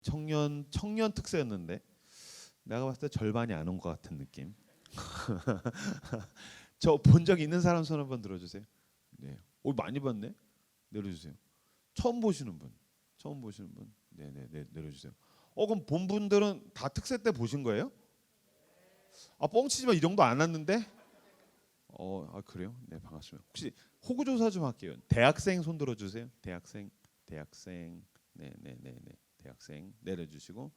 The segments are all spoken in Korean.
청년 특세였는데 내가 봤을 때 절반이 안 온 것 같은 느낌. 저 본 적 있는 사람 손 한번 들어주세요. 네. 많이 봤네. 내려주세요. 처음 보시는 분. 네네네 내려주세요. 그럼 본 분들은 다 특세 때 보신 거예요? 뻥치지 마. 이 정도 안 왔는데? 그래요? 네, 반갑습니다. 혹시 호구 조사 좀 할게요. 대학생 손 들어주세요. 대학생. 네네네네. 대학생 내려주시고.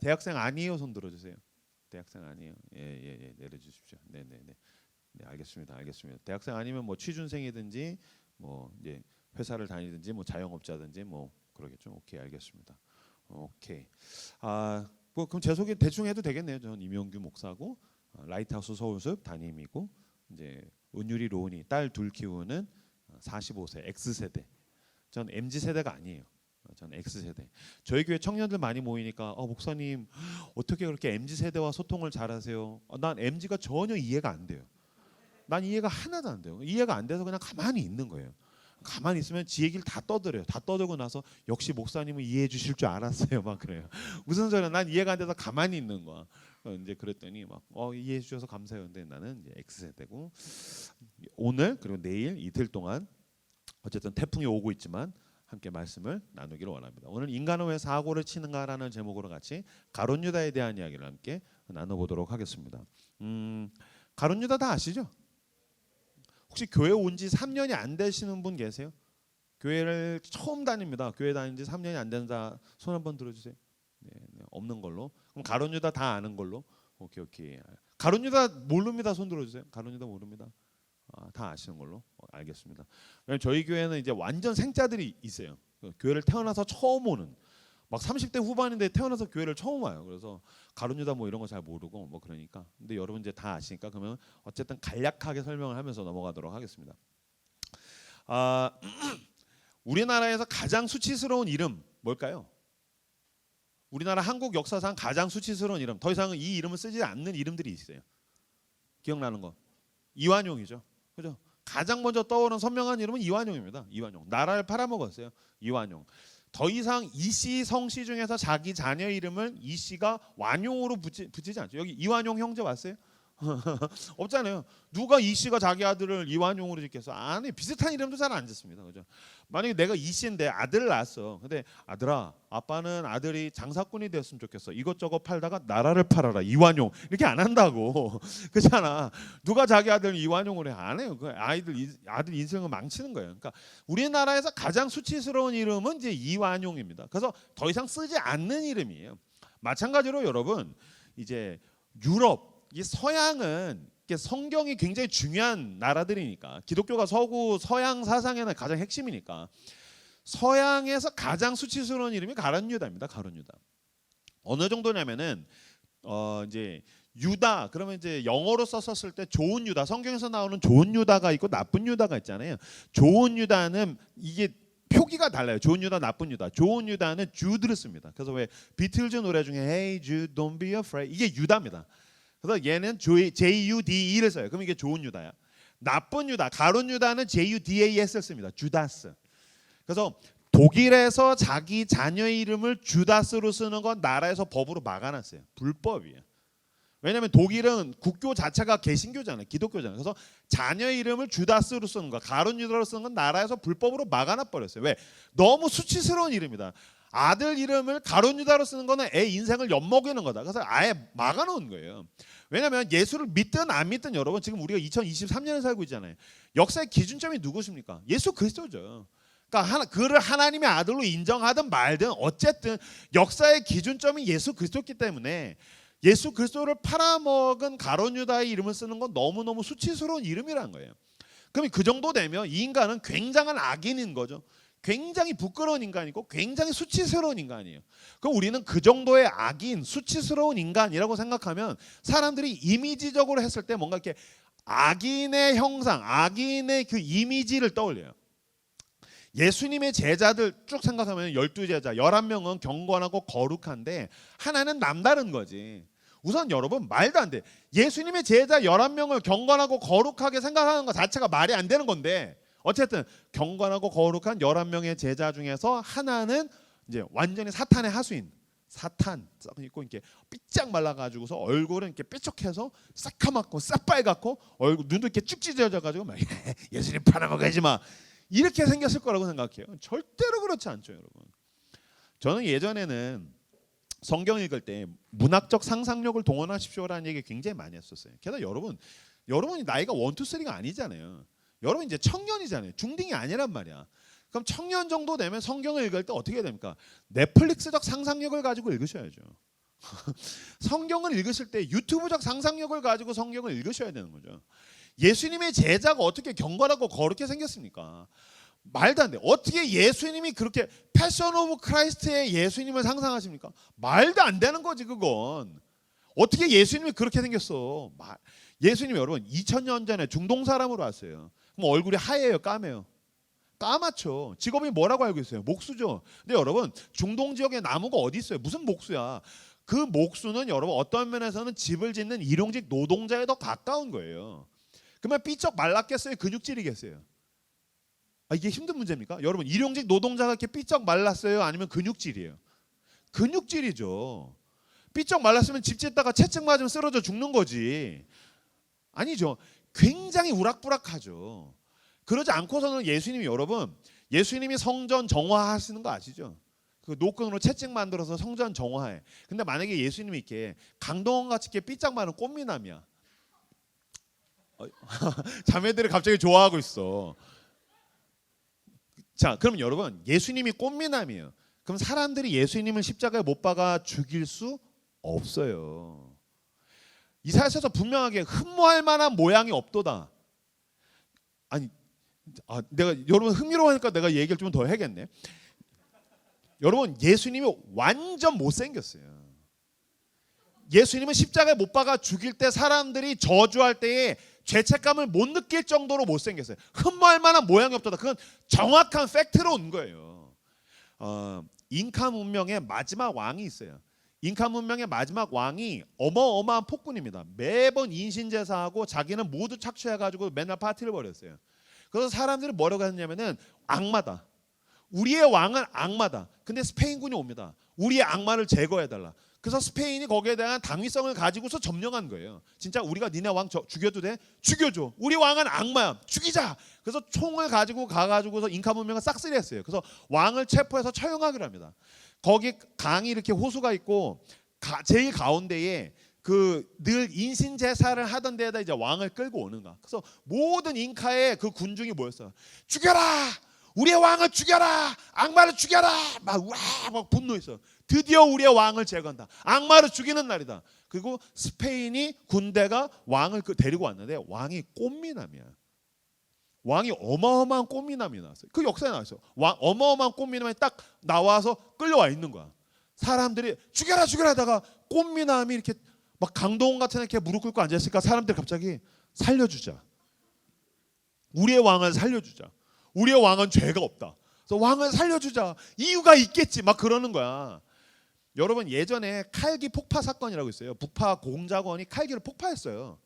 대학생 아니에요 손 들어주세요. 대학생 아니에요. 예, 내려주십시오. 네네네. 네, 알겠습니다. 대학생 아니면 뭐 취준생이든지 뭐 이제 회사를 다니든지 뭐 자영업자든지 뭐 그러겠죠. 오케이, 알겠습니다. 오케이. 뭐 그럼 제 소개 대충 해도 되겠네요. 저는 임용규 목사고 라이트하우스 서울숲 담임이고 이제 은유리 로운이 딸 둘 키우는 45세 X세대. 전 MZ세대가 아니에요. 전 X세대. 저희 교회 청년들 많이 모이니까 목사님 어떻게 그렇게 MZ세대와 소통을 잘하세요? 난 MZ가 전혀 이해가 안 돼요. 난 이해가 하나도 안 돼요. 이해가 안 돼서 그냥 가만히 있는 거예요. 가만히 있으면 지 얘기를 다 떠들어요. 다 떠들고 나서 역시 목사님은 이해해 주실 줄 알았어요. 막 그래요. 무슨 소리야? 난 이해가 안 돼서 가만히 있는 거야. 이제 그랬더니 막 이해해 주셔서 감사해요. 근데 나는 이제 X세대고 오늘 그리고 내일 이틀 동안 어쨌든 태풍이 오고 있지만 함께 말씀을 나누기를 원합니다. 오늘 인간은 왜 사고를 치는가라는 제목으로 같이 가룟 유다에 대한 이야기를 함께 나눠보도록 하겠습니다. 가룟 유다 다 아시죠? 혹시 교회 온 지 3년이 안 되시는 분 계세요? 교회를 처음 다닙니다. 교회 다닌 지 3년이 안 된다. 손 한번 들어주세요. 네, 없는 걸로. 그럼 가룟 유다 다 아는 걸로. 오케이. 가룟 유다 모릅니다. 손 들어주세요. 가룟 유다 모릅니다. 다 아시는 걸로. 알겠습니다. 저희 교회는 이제 완전 생짜들이 있어요. 교회를 태어나서 처음 오는. 막 30대 후반인데 태어나서 교회를 처음 와요. 그래서 가룟 유다 뭐 이런 거 잘 모르고 뭐 그러니까. 근데 여러분 이제 다 아시니까 그러면 어쨌든 간략하게 설명을 하면서 넘어가도록 하겠습니다. 우리나라에서 가장 수치스러운 이름 뭘까요? 우리나라 한국 역사상 가장 수치스러운 이름. 더 이상은 이 이름을 쓰지 않는 이름들이 있어요. 기억나는 거. 이완용이죠. 그죠? 가장 먼저 떠오르는 선명한 이름은 이완용입니다. 이완용. 나라를 팔아먹었어요. 이완용. 더 이상 이씨 성씨 중에서 자기 자녀 이름을 이씨가 완용으로 붙이지 않죠. 여기 이완용 형제 왔어요? 없잖아요. 누가 이씨가 자기 아들을 이완용으로 짓겠어? 아니, 비슷한 이름도 잘 안 짓습니다. 그죠? 만약에 내가 이씨인데 아들을 낳았어. 근데 아들아, 아빠는 아들이 장사꾼이 됐으면 좋겠어. 이것저것 팔다가 나라를 팔아라. 이완용. 이렇게 안 한다고. 그렇잖아. 누가 자기 아들을 이완용으로 해? 안 해요. 그 아들 인생을 망치는 거예요. 그러니까 우리나라에서 가장 수치스러운 이름은 이제 이완용입니다. 그래서 더 이상 쓰지 않는 이름이에요. 마찬가지로 여러분, 이제 유럽 이 서양은 성경이 굉장히 중요한 나라들이니까 기독교가 서구 서양 사상에는 가장 핵심이니까 서양에서 가장 수치스러운 이름이 가룟 유다입니다. 가룟 유다. 어느 정도냐면은 이제 유다 그러면 이제 영어로 썼었을 때 좋은 유다 성경에서 나오는 좋은 유다가 있고 나쁜 유다가 있잖아요. 좋은 유다는 이게 표기가 달라요. 좋은 유다, 나쁜 유다. 좋은 유다는 주드를 씁니다. 그래서 왜 비틀즈 노래 중에 Hey Jude, Don't Be Afraid 이게 유다입니다. 그래서 얘는 J-U-D-E를 써요. 그럼 이게 좋은 유다야. 나쁜 유다, 가룟 유다는 J-U-D-A-S를 씁니다. 주다스. 그래서 독일에서 자기 자녀 이름을 주다스로 쓰는 건 나라에서 법으로 막아놨어요. 불법이에요. 왜냐하면 독일은 국교 자체가 개신교잖아요. 기독교잖아요. 그래서 자녀 이름을 주다스로 쓰는 거, 가룟 유다로 쓰는 건 나라에서 불법으로 막아놔버렸어요. 왜? 너무 수치스러운 이름이다. 아들 이름을 가룟 유다로 쓰는 거는 애 인생을 엿먹이는 거다. 그래서 아예 막아놓은 거예요. 왜냐하면 예수를 믿든 안 믿든 여러분 지금 우리가 2023년에 살고 있잖아요. 역사의 기준점이 누구십니까? 예수 그리스도죠. 그러니까 그를 하나님의 아들로 인정하든 말든 어쨌든 역사의 기준점이 예수 그리스도였기 때문에 예수 그리스도를 팔아먹은 가룟 유다의 이름을 쓰는 건 너무너무 수치스러운 이름이라는 거예요. 그럼 그 정도 되면 이 인간은 굉장한 악인인 거죠. 굉장히 부끄러운 인간이고 굉장히 수치스러운 인간이에요. 그럼 우리는 그 정도의 악인, 수치스러운 인간이라고 생각하면 사람들이 이미지적으로 했을 때 뭔가 이렇게 악인의 형상, 악인의 그 이미지를 떠올려요. 예수님의 제자들 쭉 생각하면 12제자, 11명은 경건하고 거룩한데 하나는 남다른 거지. 우선 여러분 말도 안 돼. 예수님의 제자 11명을 경건하고 거룩하게 생각하는 것 자체가 말이 안 되는 건데 어쨌든 경건하고 거룩한 11명의 제자 중에서 하나는 이제 완전히 사탄의 하수인 사탄 썩 있고 이렇게 삐짝 말라가지고서 얼굴은 이렇게 삐쩍해서 새카맣고 새빨갛고 얼굴 눈도 이렇게 쭉 찢어져가지고 막 예수님 팔아먹어야지 막 이렇게 생겼을 거라고 생각해요. 절대로 그렇지 않죠, 여러분. 저는 예전에는 성경 읽을 때 문학적 상상력을 동원하십시오라는 얘기 굉장히 많이 했었어요. 게다가 여러분이 나이가 1, 2, 3가 아니잖아요. 여러분 이제 청년이잖아요. 중딩이 아니란 말이야. 그럼 청년 정도 되면 성경을 읽을 때 어떻게 해야 됩니까? 넷플릭스적 상상력을 가지고 읽으셔야죠. 성경을 읽으실 때 유튜브적 상상력을 가지고 성경을 읽으셔야 되는 거죠. 예수님의 제자가 어떻게 경건하고 거룩게 생겼습니까? 말도 안 돼. 어떻게 예수님이 그렇게 패션 오브 크라이스트의 예수님을 상상하십니까? 말도 안 되는 거지 그건. 어떻게 예수님이 그렇게 생겼어? 예수님이 여러분 2000년 전에 중동 사람으로 왔어요. 그럼 얼굴이 하얘요, 까매요? 까맣죠. 직업이 뭐라고 알고 있어요? 목수죠. 근데 여러분 중동 지역에 나무가 어디 있어요? 무슨 목수야? 그 목수는 여러분 어떤 면에서는 집을 짓는 일용직 노동자에 더 가까운 거예요. 그러면 삐쩍 말랐겠어요? 근육질이겠어요? 이게 힘든 문제입니까? 여러분 일용직 노동자가 이렇게 삐쩍 말랐어요? 아니면 근육질이에요? 근육질이죠. 삐쩍 말랐으면 집 짓다가 채찍 맞으면 쓰러져 죽는 거지. 아니죠. 굉장히 우락부락하죠. 그러지 않고서는 예수님이 성전 정화하시는 거 아시죠? 그 노끈으로 채찍 만들어서 성전 정화해. 근데 만약에 예수님이 이렇게 강동원 같이 이렇게 삐짝 마른 꽃미남이야. 자매들이 갑자기 좋아하고 있어. 자, 그럼 여러분 예수님이 꽃미남이에요. 그럼 사람들이 예수님을 십자가에 못 박아 죽일 수 없어요. 이사야서에서 분명하게 흠모할 만한 모양이 없도다. 아니, 여러분 흥미로우니까 내가 얘기를 좀 더 해야겠네. 여러분 예수님이 완전 못생겼어요. 예수님은 십자가에 못 박아 죽일 때 사람들이 저주할 때에 죄책감을 못 느낄 정도로 못생겼어요. 흠모할 만한 모양이 없다. 그건 정확한 팩트로 온 거예요. 잉카 문명의 마지막 왕이 있어요. 잉카 문명의 마지막 왕이 어마어마한 폭군입니다. 매번 인신제사하고 자기는 모두 착취해가지고 맨날 파티를 벌였어요. 그래서 사람들이 뭐라고 했냐면은 악마다. 우리의 왕은 악마다. 근데 스페인군이 옵니다. 우리의 악마를 제거해달라. 그래서 스페인이 거기에 대한 당위성을 가지고서 점령한 거예요. 진짜 우리가 니네 왕 죽여도 돼? 죽여줘. 우리 왕은 악마야. 죽이자. 그래서 총을 가지고 가가지고서 잉카 문명을 싹쓸이했어요. 그래서 왕을 체포해서 처형하기로 합니다. 거기 강이 이렇게 호수가 있고 제일 가운데에 그 늘 인신 제사를 하던 데에다 이제 왕을 끌고 오는 거야. 그래서 모든 잉카의 그 군중이 모였어요. 죽여라! 우리의 왕을 죽여라! 악마를 죽여라! 막 분노했어. 드디어 우리의 왕을 제거한다. 악마를 죽이는 날이다. 그리고 스페인이 군대가 왕을 데리고 왔는데 왕이 꽃미남이야. 왕이 어마어마한 꽃미남이 나왔어요. 그 역사에 나왔어요. 어마어마한 꽃미남이 딱 나와서 끌려와 있는 거야. 사람들이 죽여라 죽여라 하다가 꽃미남이 이렇게 막 강동원 같은 이렇게 무릎 꿇고 앉았으니까 사람들이 갑자기 살려주자. 우리의 왕을 살려주자. 우리의 왕은 죄가 없다. 그래서 왕을 살려주자. 이유가 있겠지. 막 그러는 거야. 여러분 예전에 칼기 폭파 사건이라고 있어요. 북파 공작원이 칼기를 폭파했어요.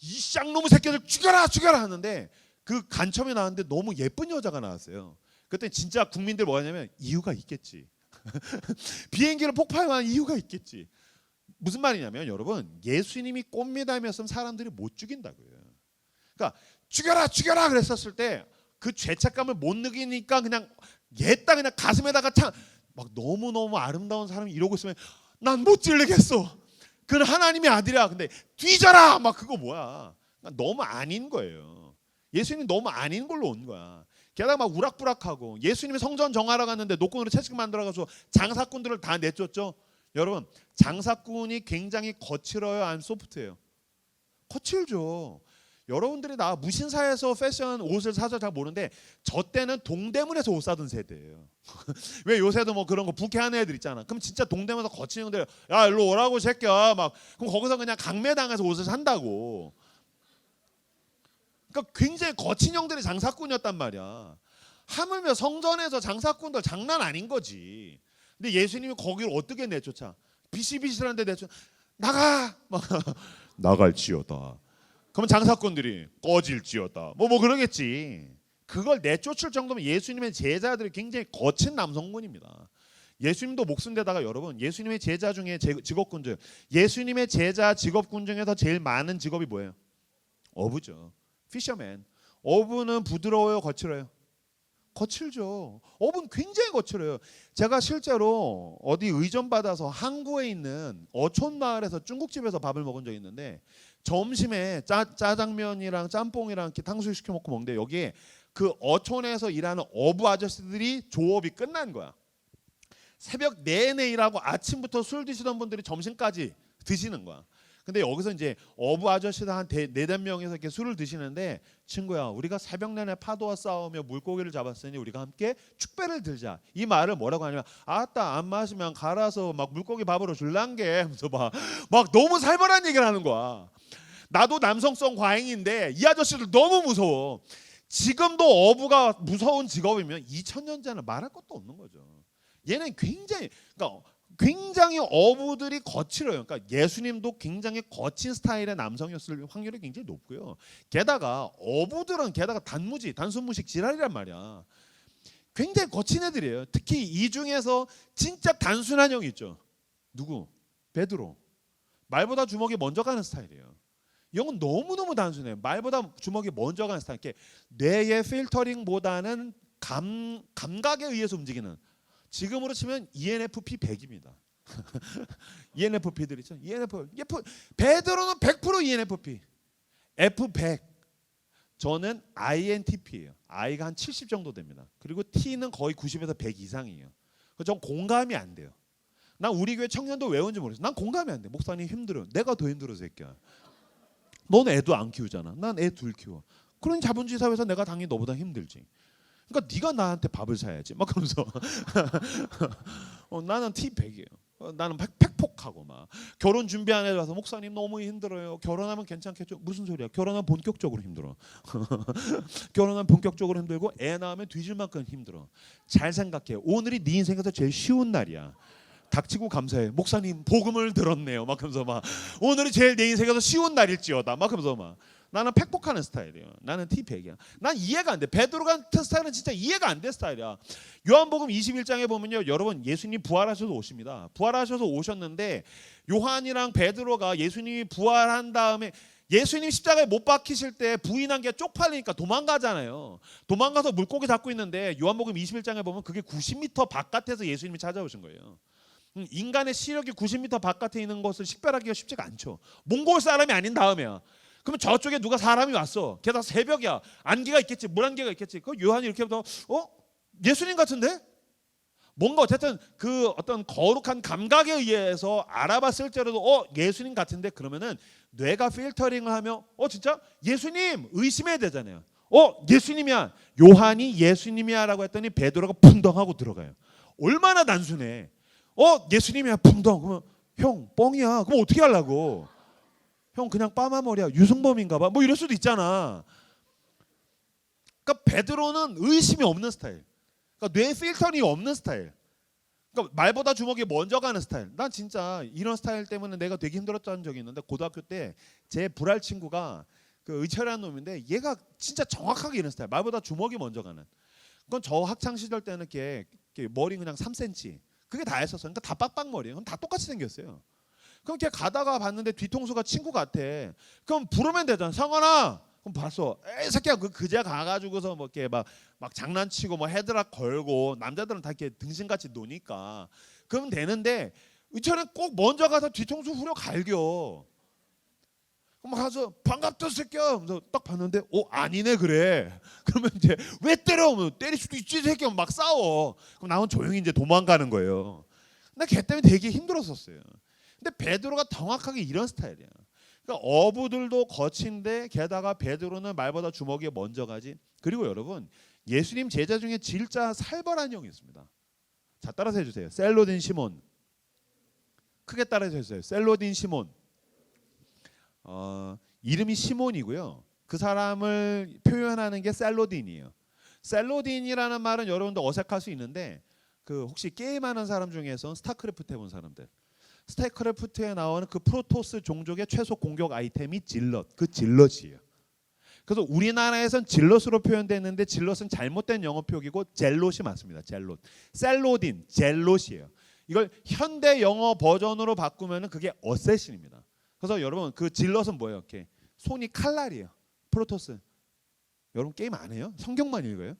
이 쌍놈의 새끼들 죽여라 죽여라 하는데 그 간첩이 나왔는데 너무 예쁜 여자가 나왔어요. 그때 진짜 국민들 뭐 하냐면 이유가 있겠지. 비행기를 폭파할 이유가 있겠지. 무슨 말이냐면 여러분 예수님이 꽃미남이었으면 사람들이 못 죽인다고요. 그러니까 죽여라 죽여라 그랬었을 때 그 죄책감을 못 느끼니까 그냥 얘다 그냥 가슴에다가 막 너무너무 아름다운 사람이 이러고 있으면 난 못 찔르겠어. 그는 하나님의 아들이야. 근데 뒤져라 막 그거 뭐야. 너무 아닌 거예요. 예수님 너무 아닌 걸로 온 거야. 게다가 막 우락부락하고 예수님이 성전 정하러 갔는데 노끈으로 채찍 만들어가지고 장사꾼들을 다 내쫓죠. 여러분 장사꾼이 굉장히 거칠어요? 아니면 소프트해요? 거칠죠. 여러분들이 나 무신사에서 패션 옷을 사서 잘 모르는데 저 때는 동대문에서 옷 사던 세대예요. 왜 요새도 뭐 그런 거 부캐하는 애들 있잖아. 그럼 진짜 동대문에서 거친 형들 야 일로 오라고 새끼야 막 그럼 거기서 그냥 강매당해서 옷을 산다고. 그러니까 굉장히 거친 형들이 장사꾼이었단 말이야. 하물며 성전에서 장사꾼들 장난 아닌 거지. 근데 예수님이 거기를 어떻게 내쫓아? 비실비실한데 내쫓아. 나가! 막 나갈지어다. 그러면 장사꾼들이 꺼질지어다. 뭐 그러겠지. 그걸 내쫓을 정도면 예수님의 제자들이 굉장히 거친 남성군입니다. 예수님도 목숨대다가 여러분 예수님의 제자 중에 직업군 중 예수님의 제자 직업군 중에서 제일 많은 직업이 뭐예요? 어부죠. 피셔맨. 어부는 부드러워요, 거칠어요? 거칠죠. 어부는 굉장히 거칠어요. 제가 실제로 어디 의전 받아서 항구에 있는 어촌 마을에서 중국집에서 밥을 먹은 적이 있는데 점심에 짜장면이랑 짬뽕이랑 이렇게 탕수육 시켜 먹고 먹는데 여기에 그 어촌에서 일하는 어부 아저씨들이 조업이 끝난 거야. 새벽 내내 일하고 아침부터 술 드시던 분들이 점심까지 드시는 거야. 근데 여기서 이제 어부 아저씨들 한 4-5명이서 이렇게 술을 드시는데 친구야 우리가 새벽 내내 파도와 싸우며 물고기를 잡았으니 우리가 함께 축배를 들자. 이 말을 뭐라고 하냐면 아따 안 마시면 갈아서 막 물고기 밥으로 줄란게 하면서 막 너무 살벌한 얘기를 하는 거야. 나도 남성성 과잉인데 이 아저씨들 너무 무서워. 지금도 어부가 무서운 직업이면 2000년 전에는 말할 것도 없는 거죠. 얘는 굉장히 어부들이 거칠어요. 그러니까 예수님도 굉장히 거친 스타일의 남성이었을 확률이 굉장히 높고요. 게다가 어부들은 게다가 단순무식 지랄이란 말이야. 굉장히 거친 애들이에요. 특히 이 중에서 진짜 단순한 형이 있죠. 누구? 베드로. 말보다 주먹이 먼저 가는 스타일이에요. 이 형은 너무너무 단순해요. 말보다 주먹이 먼저 가는 스타일. 이렇게 뇌의 필터링보다는 감각에 의해서 움직이는. 지금으로 치면 ENFP 100입니다. ENFP들 있죠. 베드로는 100% ENFP. F100. 저는 INTP예요. I가 한 70 정도 됩니다. 그리고 T는 거의 90에서 100 이상이에요. 전 공감이 안 돼요. 난 우리 교회 청년도 왜 온지 모르겠어. 난 공감이 안 돼. 목사님 힘들어. 내가 더 힘들어 새끼야. 넌 애도 안 키우잖아. 난 애 둘 키워. 그런 자본주의 사회에서 내가 당연히 너보다 힘들지. 그러니까 네가 나한테 밥을 사야지. 막 그러면서 나는 T100이에요. 나는 팩폭하고 막 결혼 준비 안 해서 목사님 너무 힘들어요. 결혼하면 괜찮겠죠? 무슨 소리야? 결혼하면 본격적으로 힘들어. 결혼하면 본격적으로 힘들고 애 낳으면 뒤질 만큼 힘들어. 잘 생각해. 오늘이 네 인생에서 제일 쉬운 날이야. 닥치고 감사해. 목사님 복음을 들었네요. 막 그러면서 막 오늘이 제일 내 인생에서 쉬운 날일지어다. 막 그러면서 막 나는 팩폭하는 스타일이에요. 나는 T100이야. 난 이해가 안 돼. 베드로 같은 스타일은 진짜 이해가 안 돼 스타일이야. 요한복음 21장에 보면요. 여러분 예수님 부활하셔서 오십니다. 부활하셔서 오셨는데 요한이랑 베드로가 예수님이 부활한 다음에 예수님 십자가에 못 박히실 때 부인한 게 쪽팔리니까 도망가잖아요. 도망가서 물고기 잡고 있는데 요한복음 21장에 보면 그게 90m 바깥에서 예수님이 찾아오신 거예요. 인간의 시력이 90m 바깥에 있는 것을 식별하기가 쉽지가 않죠. 몽골 사람이 아닌 다음에야. 그러면 저쪽에 누가 사람이 왔어. 게다가 새벽이야. 안개가 있겠지. 물안개가 있겠지. 그 요한이 이렇게 보다 예수님 같은데? 뭔가 어쨌든 그 어떤 거룩한 감각에 의해서 알아봤을 때라도 예수님 같은데 그러면은 뇌가 필터링을 하며 진짜 예수님 의심해야 되잖아요. 예수님이야. 요한이 예수님이야라고 했더니 베드로가 풍덩하고 들어가요. 얼마나 단순해. 예수님이야 풍덩. 그러면 형 뻥이야. 그럼 어떻게 하려고? 형 그냥 빠마머리야. 유승범인가 봐. 뭐 이럴 수도 있잖아. 그러니까 베드로는 의심이 없는 스타일. 그러니까 뇌 필터링이 없는 스타일. 그러니까 말보다 주먹이 먼저 가는 스타일. 난 진짜 이런 스타일 때문에 내가 되게 힘들었던 적이 있는데 고등학교 때 제 불알 친구가 그 의철이라는 놈인데 얘가 진짜 정확하게 이런 스타일. 말보다 주먹이 먼저 가는. 그건 저 학창 시절 때는 이렇게 머리 그냥 3cm. 그게 다 했었어요. 그러니까 다 빡빡머리예요. 그럼 다 똑같이 생겼어요. 그럼 걔 가다가 봤는데 뒤통수가 친구 같아. 그럼 부르면 되잖아. 성원아. 그럼 봤어. 에이 새끼야 그제 가가지고서 뭐 이렇게 막 장난치고 뭐 헤드락 걸고 남자들은 다 이렇게 등신같이 노니까 그러면 되는데 의철은 꼭 먼저 가서 뒤통수 후려 갈겨. 그럼 가서 반갑다 새끼야. 하면서 딱 봤는데 아니네 그래. 그러면 이제 왜 때려? 때릴 수도 있지 새끼야. 막 싸워. 그럼 나는 조용히 이제 도망가는 거예요. 근데 걔 때문에 되게 힘들었었어요. 근데 베드로가 정확하게 이런 스타일이야. 그러니까 어부들도 거친데 게다가 베드로는 말보다 주먹이 먼저 가지. 그리고 여러분 예수님 제자 중에 진짜 살벌한 형이 있습니다. 자 따라서 해주세요. 셀로딘 시몬. 크게 따라서 해주세요. 셀로딘 시몬. 이름이 시몬이고요. 그 사람을 표현하는 게 셀로딘이에요. 셀로딘이라는 말은 여러분도 어색할 수 있는데 그 혹시 게임하는 사람 중에서 스타크래프트 해본 사람들. 스타크래프트에 나오는 그 프로토스 종족의 최소 공격 아이템이 질럿. 그 질럿이에요. 그래서 우리나라에선 질럿으로 표현됐는데 질럿은 잘못된 영어 표기고 젤롯이 맞습니다. 젤롯. 셀로딘, 젤롯이에요. 이걸 현대 영어 버전으로 바꾸면은 그게 어쌔신입니다. 그래서 여러분 그 질럿은 뭐예요? 이렇게 손이 칼날이에요. 프로토스. 여러분 게임 안 해요? 성경만 읽어요?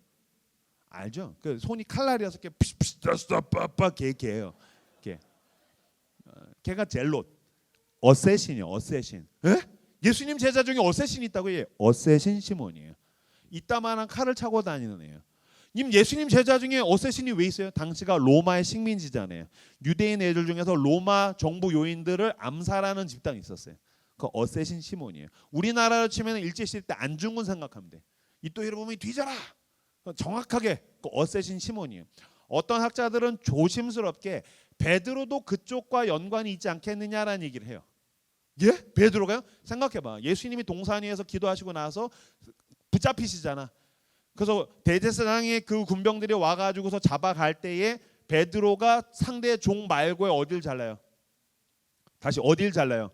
알죠? 그 손이 칼날이어서 이렇게 삐삐삐삐삐 걔예요. 걔가 젤롯. 어쌔신이요. 어쌔신. 에? 예수님 제자 중에 어쌔신이 있다고 해요. 어쌔신 시몬이에요. 이따만한 칼을 차고 다니는 애예요. 예수님 제자 중에 어쌔신이 왜 있어요? 당시가 로마의 식민지잖아요. 유대인 애들 중에서 로마 정부 요인들을 암살하는 집단이 있었어요. 그 어쌔신 시몬이에요. 우리나라로 치면 일제시대 때 안중근 생각하면 돼. 이또희를 보면 뒤져라. 정확하게 그 어쌔신 시몬이에요. 어떤 학자들은 조심스럽게 베드로도 그쪽과 연관이 있지 않겠느냐라는 얘기를 해요. 예? 베드로가요? 생각해봐. 예수님이 동산 위에서 기도하시고 나서 붙잡히시잖아. 그래서 대제사장의 그 군병들이 와가지고서 잡아갈 때에 베드로가 상대의 종 말고 어딜 잘라요? 다시 어딜 잘라요?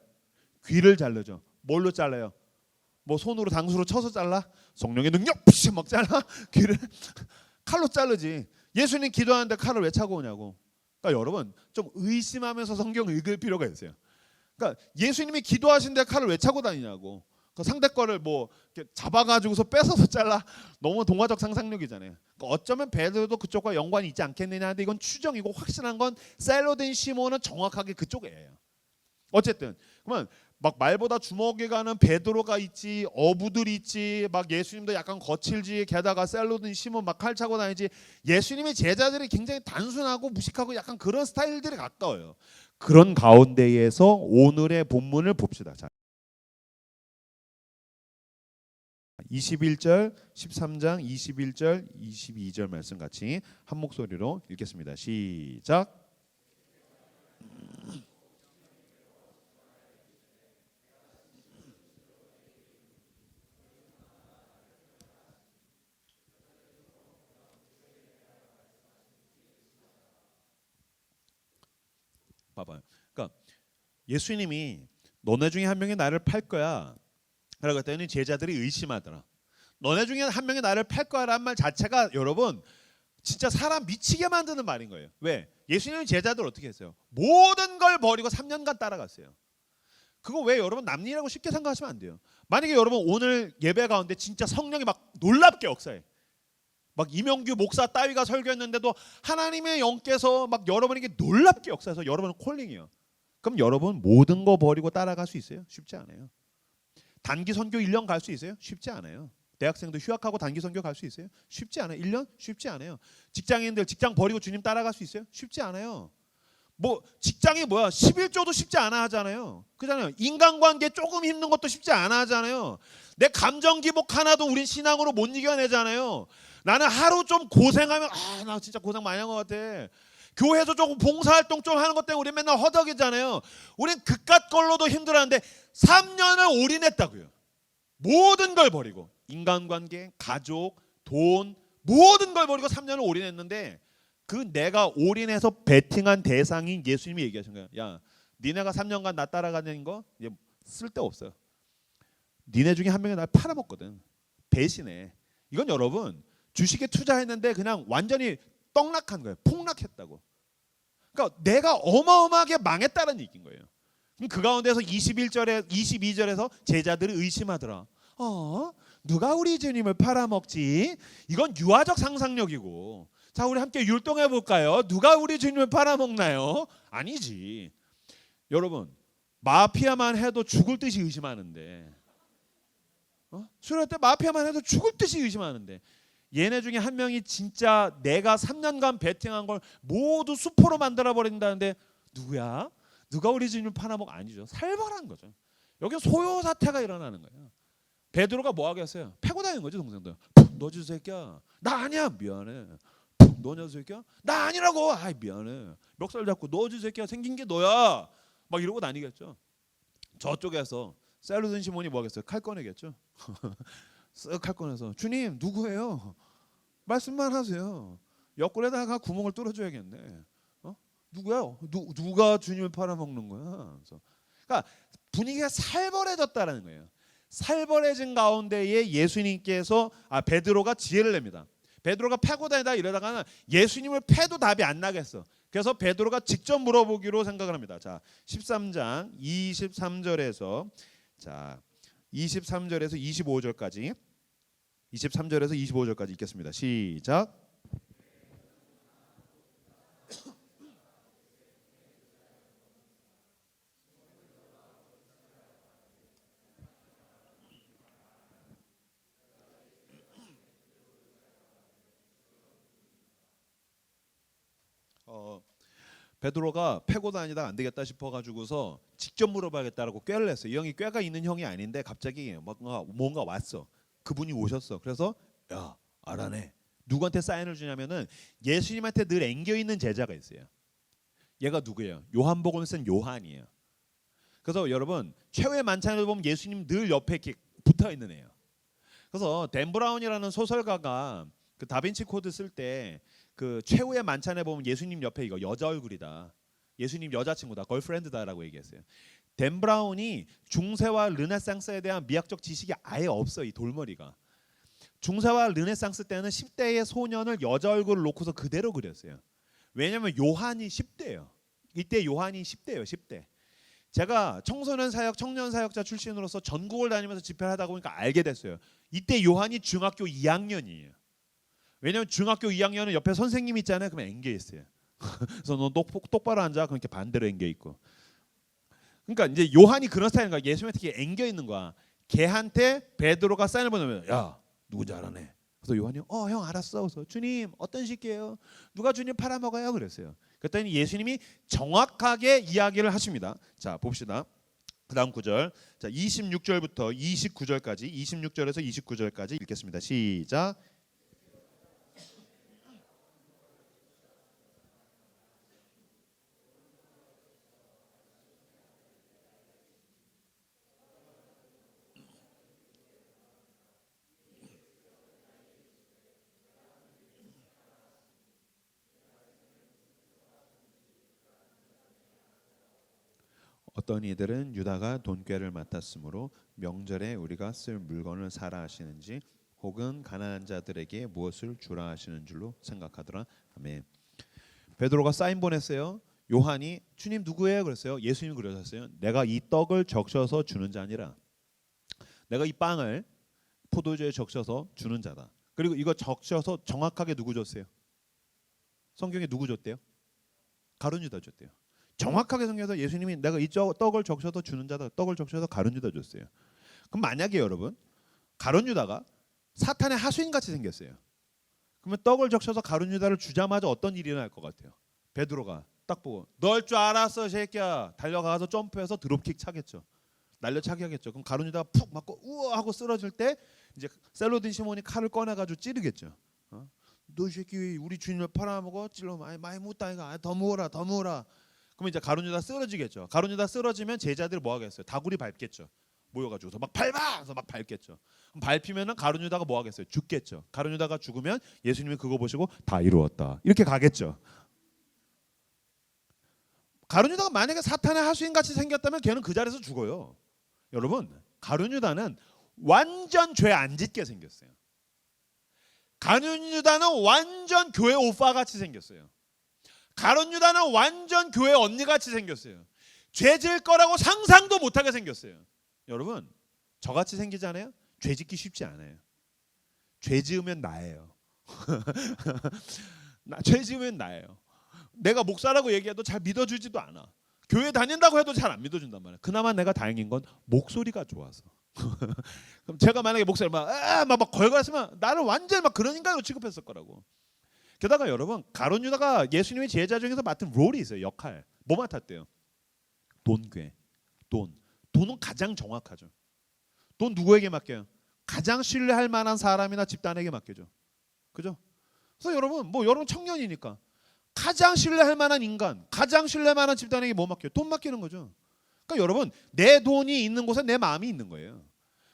귀를 자르죠. 뭘로 잘라요? 뭐 손으로 당수로 쳐서 잘라? 성령의 능력 푸시 막 잘라? 귀를 칼로 자르지. 예수님 기도하는데 칼을 왜 차고 오냐고. 그러니까 여러분 좀 의심하면서 성경 읽을 필요가 있어요. 그러니까 예수님이 기도하신데 칼을 왜 차고 다니냐고. 그 상대 거를 뭐 잡아가지고서 뺏어서 잘라. 너무 동화적 상상력이잖아요. 그러니까 어쩌면 베드로도 그쪽과 연관이 있지 않겠느냐 하는데 이건 추정이고 확실한 건 셀로딘 시몬은 정확하게 그쪽이에요. 어쨌든 그러면 막 말보다 주먹에 가는 베드로가 있지, 어부들이 있지, 막 예수님도 약간 거칠지, 게다가 셀로딘 시몬 막 칼 차고 다니지. 예수님의 제자들이 굉장히 단순하고 무식하고 약간 그런 스타일들이 가까워요. 그런 가운데에서 오늘의 본문을 봅시다. 자, 21절, 13장, 21절, 22절 말씀 같이 한 목소리로 읽겠습니다. 시작. 봐봐요. 그러니까 예수님이 너네 중에 한 명이 나를 팔 거야. 라고 했더니 제자들이 의심하더라. 너네 중에 한 명이 나를 팔 거야라는 말 자체가 여러분 진짜 사람 미치게 만드는 말인 거예요. 왜? 예수님의 제자들 어떻게 했어요? 모든 걸 버리고 3년간 따라갔어요. 그거 왜 여러분 남일이라고 쉽게 생각하시면 안 돼요. 만약에 여러분 오늘 예배 가운데 진짜 성령이 막 놀랍게 역사해. 막 이명규 목사 따위가 설교했는데도 하나님의 영께서 막 여러분에게 놀랍게 역사해서 여러분은 콜링이에요. 그럼 여러분 모든 거 버리고 따라갈 수 있어요? 쉽지 않아요. 단기 선교 1년 갈 수 있어요? 쉽지 않아요. 대학생도 휴학하고 단기 선교 갈 수 있어요? 쉽지 않아요. 1년? 쉽지 않아요. 직장인들 직장 버리고 주님 따라갈 수 있어요? 쉽지 않아요. 뭐 직장이 뭐야? 11조도 쉽지 않아 하잖아요. 그잖아요. 인간관계 조금 힘든 것도 쉽지 않아 하잖아요. 내 감정 기복 하나도 우린 신앙으로 못 이겨내잖아요. 나는 하루 좀 고생하면 나 진짜 고생 많이 한 것 같아. 교회에서 조금 봉사활동 좀 하는 것 때문에 우리 맨날 허덕이잖아요. 우린 그깟 걸로도 힘들었는데 3년을 올인했다고요. 모든 걸 버리고 인간관계, 가족, 돈 모든 걸 버리고 3년을 올인했는데 그 내가 올인해서 베팅한 대상인 예수님이 얘기하신 거예요. 야, 니네가 3년간 나 따라가는 거 이제 쓸데없어요. 니네 중에 한 명이 날 팔아먹거든. 배신해. 이건 여러분 주식에 투자했는데 그냥 완전히 떡락한 거예요. 폭락했다고. 그러니까 내가 어마어마하게 망했다는 얘기인 거예요. 그 가운데서 21절에 22절에서 제자들이 의심하더라. 누가 우리 주님을 팔아먹지? 이건 유아적 상상력이고. 자, 우리 함께 율동해 볼까요? 누가 우리 주님을 팔아먹나요? 아니지. 여러분, 마피아만 해도 죽을 듯이 의심하는데, 수련회 때 마피아만 해도 죽을 듯이 의심하는데, 얘네 중에 한 명이 진짜 내가 3년간 베팅한 걸 모두 수포로 만들어 버린다는데 누구야? 누가 우리 주님을 팔아먹? 아니죠. 살벌한 거죠. 여기 소요 사태가 일어나는 거예요. 베드로가 뭐 하겠어요? 패고 다니는 거죠, 동생들. 너 저 새끼야. 나 아니야. 미안해. 너 저 새끼야. 나 아니라고. 아이 미안해. 멱살 잡고 너 저 새끼야. 생긴 게 너야. 막 이러고 다니겠죠. 저쪽에서 셀로딘 시몬이 뭐 하겠어요? 칼 꺼내겠죠. 쓱 칼 꺼내서 주님 누구예요? 말씀만 하세요. 옆구리에다가 구멍을 뚫어줘야겠네. 누구야? 누가 주님을 팔아먹는 거야? 그래서, 그러니까 분위기가 살벌해졌다라는 거예요. 살벌해진 가운데에 예수님께서 베드로가 지혜를 냅니다. 베드로가 패고 다니다 이러다가는 예수님을 패도 답이 안 나겠어. 그래서 베드로가 직접 물어보기로 생각을 합니다. 자, 13장 23절에서 25절까지 23절에서 25절까지 읽겠습니다. 시작. 베드로가 패고 다니다 안 되겠다 싶어가지고서 직접 물어봐야겠다라고 꾀를 냈어요. 이 형이 꾀가 있는 형이 아닌데 갑자기 뭔가 왔어. 그분이 오셨어. 그래서 야, 알아내. 누구한테 사인을 주냐면은 예수님한테 늘 앵겨 있는 제자가 있어요. 얘가 누구예요? 요한복음을 쓴 요한이에요. 그래서 여러분 최후의 만찬을 보면 예수님 늘 옆에 이렇게 붙어 있는 애예요. 그래서 댄 브라운이라는 소설가가 그 다빈치 코드 쓸 때 그 최후의 만찬에 보면 예수님 옆에 이거 여자 얼굴이다. 예수님 여자친구다. 걸프렌드다라고 얘기했어요. 댄 브라운이 중세와 르네상스에 대한 미학적 지식이 아예 없어. 이 돌머리가. 중세와 르네상스 때는 10대의 소년을 여자 얼굴을 놓고서 그대로 그렸어요. 왜냐하면 요한이 10대예요. 이때 요한이 10대예요. 10대. 제가 청소년 사역, 청년 사역자 출신으로서 전국을 다니면서 집회를 하다 보니까 알게 됐어요. 이때 요한이 중학교 2학년이에요. 왜냐하면 중학교 2학년은 옆에 선생님 있잖아요. 그러면 앵겨 있어요. 그래서 너 똑바로 앉아. 그렇게 반대로 앵겨 있고. 그러니까 이제 요한이 그런 스타일인 거야. 예수님한테 앵겨 있는 거야. 걔한테 베드로가 사인을 보내면 야, 누군지 알아내. 그래서 요한이 형 알았어. 그래서 주님 어떤 식이에요? 누가 주님 팔아먹어요? 그랬어요. 그랬더니 예수님이 정확하게 이야기를 하십니다. 자, 봅시다. 그다음 구절. 자, 26절부터 29절까지 26절에서 29절까지 읽겠습니다. 시작. 어떤 이들은 유다가 돈꾀를 맡았으므로 명절에 우리가 쓸 물건을 사라 하시는지 혹은 가난한 자들에게 무엇을 주라 하시는 줄로 생각하더라. 아멘. 베드로가 사인 보냈어요. 요한이 주님 누구예요? 그랬어요. 예수님이 그러셨어요. 내가 이 떡을 적셔서 주는 자니라. 내가 이 빵을 포도주에 적셔서 주는 자다. 그리고 이거 적셔서 정확하게 누구 줬어요? 성경에 누구 줬대요? 가룟 유다 줬대요. 정확하게 성경에서 예수님이 내가 이 떡을 적셔서 주는 자다. 떡을 적셔서 가룟 유다 줬어요. 그럼 만약에 여러분 가룟 유다가 사탄의 하수인 같이 생겼어요. 그러면 떡을 적셔서 가룟 유다를 주자마자 어떤 일이 일어날 것 같아요? 베드로가 딱 보고 널 줄 알았어 새끼야. 달려가서 점프해서 드롭킥 차겠죠. 날려차기 하겠죠. 그럼 가룟 유다가 푹 맞고 우와 하고 쓰러질 때 이제 셀로딘 시몬이 칼을 꺼내가지고 찌르겠죠. 너 새끼 우리 주님을 팔아먹어 찔러 많이 묻다 이거 더 모으라 더 모으라. 그러면 이제 가룟 유다 쓰러지겠죠. 가룟 유다 쓰러지면 제자들이 뭐 하겠어요? 다구리 밟겠죠. 모여가지고서 막 밟아! 그래서 막 밟겠죠. 그럼 밟히면은 가룟 유다가 뭐 하겠어요? 죽겠죠. 가룟 유다가 죽으면 예수님이 그거 보시고 다 이루었다 이렇게 가겠죠. 가룟 유다가 만약에 사탄의 하수인 같이 생겼다면 걔는 그 자리에서 죽어요. 여러분 가룟 유다는 완전 죄 안 짓게 생겼어요. 가룟 유다는 완전 교회 오빠 같이 생겼어요. 가룟 유다는 완전 교회 언니같이 생겼어요. 죄 지을 거라고 상상도 못하게 생겼어요. 여러분 저같이 생기지 않아요? 죄 짓기 쉽지 않아요. 죄 지으면 나예요. 죄 지으면 나예요. 내가 목사라고 얘기해도 잘 믿어주지도 않아. 교회 다닌다고 해도 잘 안 믿어준단 말이야. 그나마 내가 다행인 건 목소리가 좋아서. 그럼 제가 만약에 목소리 막 걸걸했으면 나를 완전히 막 그런 인간으로 취급했을 거라고. 게다가 여러분 가룟 유다가 예수님의 제자 중에서 맡은 롤이 있어요. 역할. 뭐 맡았대요? 돈괴. 돈은 가장 정확하죠. 돈 누구에게 맡겨요? 가장 신뢰할 만한 사람이나 집단에게 맡겨줘. 그죠? 그래서 여러분 여러분 청년이니까 가장 신뢰할 만한 인간, 가장 신뢰할 만한 집단에게 뭐 맡겨요? 돈 맡기는 거죠. 그러니까 여러분 내 돈이 있는 곳에 내 마음이 있는 거예요.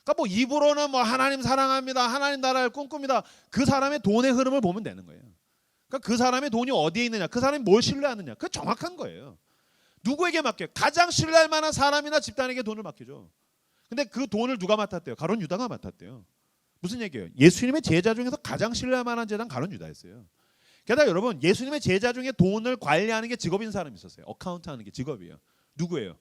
그러니까 입으로는 하나님 사랑합니다. 하나님 나라를 꿈꿉니다. 그 사람의 돈의 흐름을 보면 되는 거예요. 그러니까 그 사람의 돈이 어디에 있느냐, 그 사람이 뭘 신뢰하느냐, 그게 정확한 거예요. 누구에게 맡겨요? 가장 신뢰할 만한 사람이나 집단에게 돈을 맡기죠. 근데 그 돈을 누가 맡았대요? 가룟 유다가 맡았대요. 무슨 얘기예요? 예수님의 제자 중에서 가장 신뢰할 만한 제자는 가룟 유다였어요. 게다가 여러분, 예수님의 제자 중에 돈을 관리하는 게 직업인 사람이 있었어요. 어카운트 하는 게 직업이에요. 누구예요?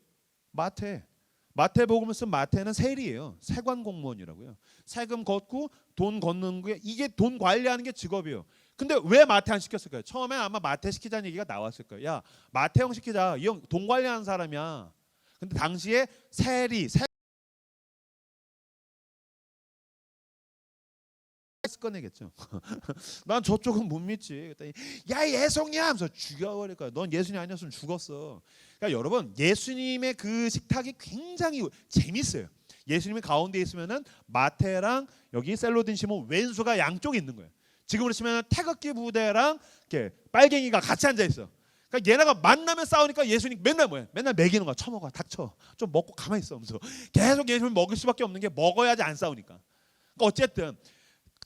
마태. 마태복음을 쓴 마태는 세리예요. 세관 공무원이라고요. 세금 걷고 돈 걷는 게, 이게 돈 관리하는 게 직업이에요. 근데 왜 마태 안 시켰을까요? 처음에 아마 마태 시키자는 얘기가 나왔을 거예요. 야, 마태 형 시키자. 이 형 돈 관리하는 사람이야. 근데 당시에 세리 꺼내겠죠. 난 저쪽은 못 믿지. 그랬더니 야, 예송이야 하면서 죽여버릴 거야. 넌 예수님 아니었으면 죽었어. 그러니까 여러분, 예수님의 그 식탁이 굉장히 재밌어요. 예수님이 가운데 있으면은 마태랑 여기 셀로딘 시몬 왼수가 양쪽에 있는 거예요. 지금으로 치면 태극기 부대랑 이렇게 빨갱이가 같이 앉아 있어. 그러니까 얘네가 만나면 싸우니까 예수님 맨날 뭐야? 맨날 먹이는 거야. 처먹어, 닥쳐. 좀 먹고 가만히 있어. 하면서 계속 예수님 먹일 수밖에 없는 게, 먹어야지 안 싸우니까. 그러니까 어쨌든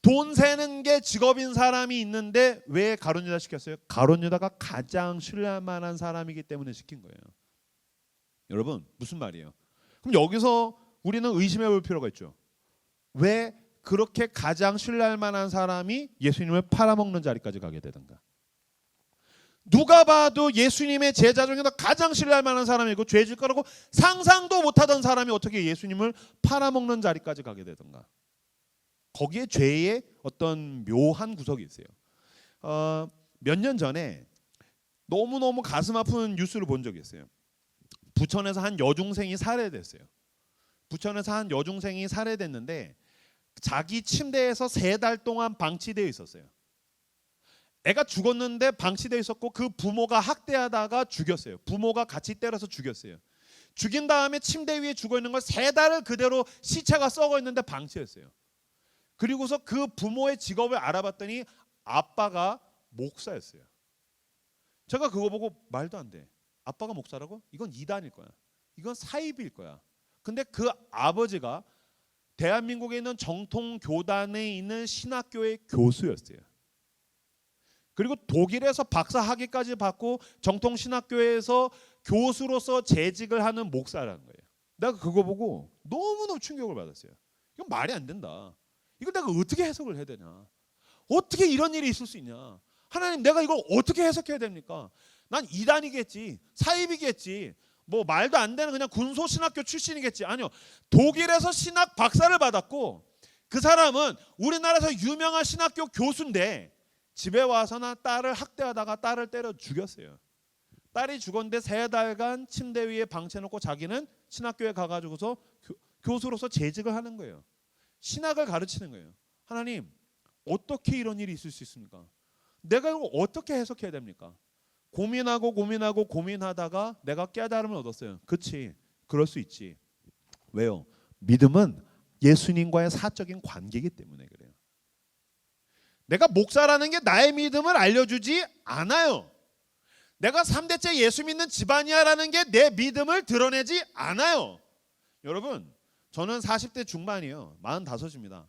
돈 세는 게 직업인 사람이 있는데 왜 가룟 유다 시켰어요? 가룟 유다가 가장 신뢰할 만한 사람이기 때문에 시킨 거예요. 여러분, 무슨 말이에요? 그럼 여기서 우리는 의심해 볼 필요가 있죠. 왜 그렇게 가장 신뢰할 만한 사람이 예수님을 팔아먹는 자리까지 가게 되던가? 누가 봐도 예수님의 제자 중에서 가장 신뢰할 만한 사람이고 죄질 거라고 상상도 못하던 사람이 어떻게 예수님을 팔아먹는 자리까지 가게 되던가? 거기에 죄의 어떤 묘한 구석이 있어요. 몇 년 전에 너무너무 가슴 아픈 뉴스를 본 적이 있어요. 부천에서 한 여중생이 살해됐어요. 부천에서 한 여중생이 살해됐는데 자기 침대에서 3달 동안 방치되어 있었어요. 애가 죽었는데 방치되어 있었고 그 부모가 학대하다가 죽였어요. 부모가 같이 때려서 죽였어요. 죽인 다음에 침대 위에 죽어있는 걸 3달을 그대로 시체가 썩어 있는데 방치했어요. 그리고서 그 부모의 직업을 알아봤더니 아빠가 목사였어요. 제가 그거 보고 말도 안 돼. 아빠가 목사라고? 이건 이단일 거야. 이건 사입일 거야. 근데 그 아버지가 대한민국에 있는 정통 교단에 있는 신학교의 교수였어요. 그리고 독일에서 박사 학위까지 받고 정통 신학교에서 교수로서 재직을 하는 목사라는 거예요. 내가 그거 보고 너무너무 충격을 받았어요. 이건 말이 안 된다. 이걸 내가 어떻게 해석을 해야 되냐? 어떻게 이런 일이 있을 수 있냐? 하나님, 내가 이걸 어떻게 해석해야 됩니까? 난 이단이겠지, 사입이겠지, 뭐 말도 안 되는 그냥 군소신학교 출신이겠지. 아니요, 독일에서 신학 박사를 받았고 그 사람은 우리나라에서 유명한 신학교 교수인데 집에 와서나 딸을 학대하다가 딸을 때려 죽였어요. 딸이 죽었는데 3달간 침대 위에 방치해놓고 자기는 신학교에 가가지고서 교수로서 재직을 하는 거예요. 신학을 가르치는 거예요. 하나님, 어떻게 이런 일이 있을 수 있습니까? 내가 이걸 어떻게 해석해야 됩니까? 고민하다가 내가 깨달음을 얻었어요. 그렇지, 그럴 수 있지. 왜요? 믿음은 예수님과의 사적인 관계이기 때문에 그래요. 내가 목사라는 게 나의 믿음을 알려주지 않아요. 내가 3대째 예수 믿는 집안이야라는 게 내 믿음을 드러내지 않아요. 여러분, 저는 40대 중반이에요. 45입니다.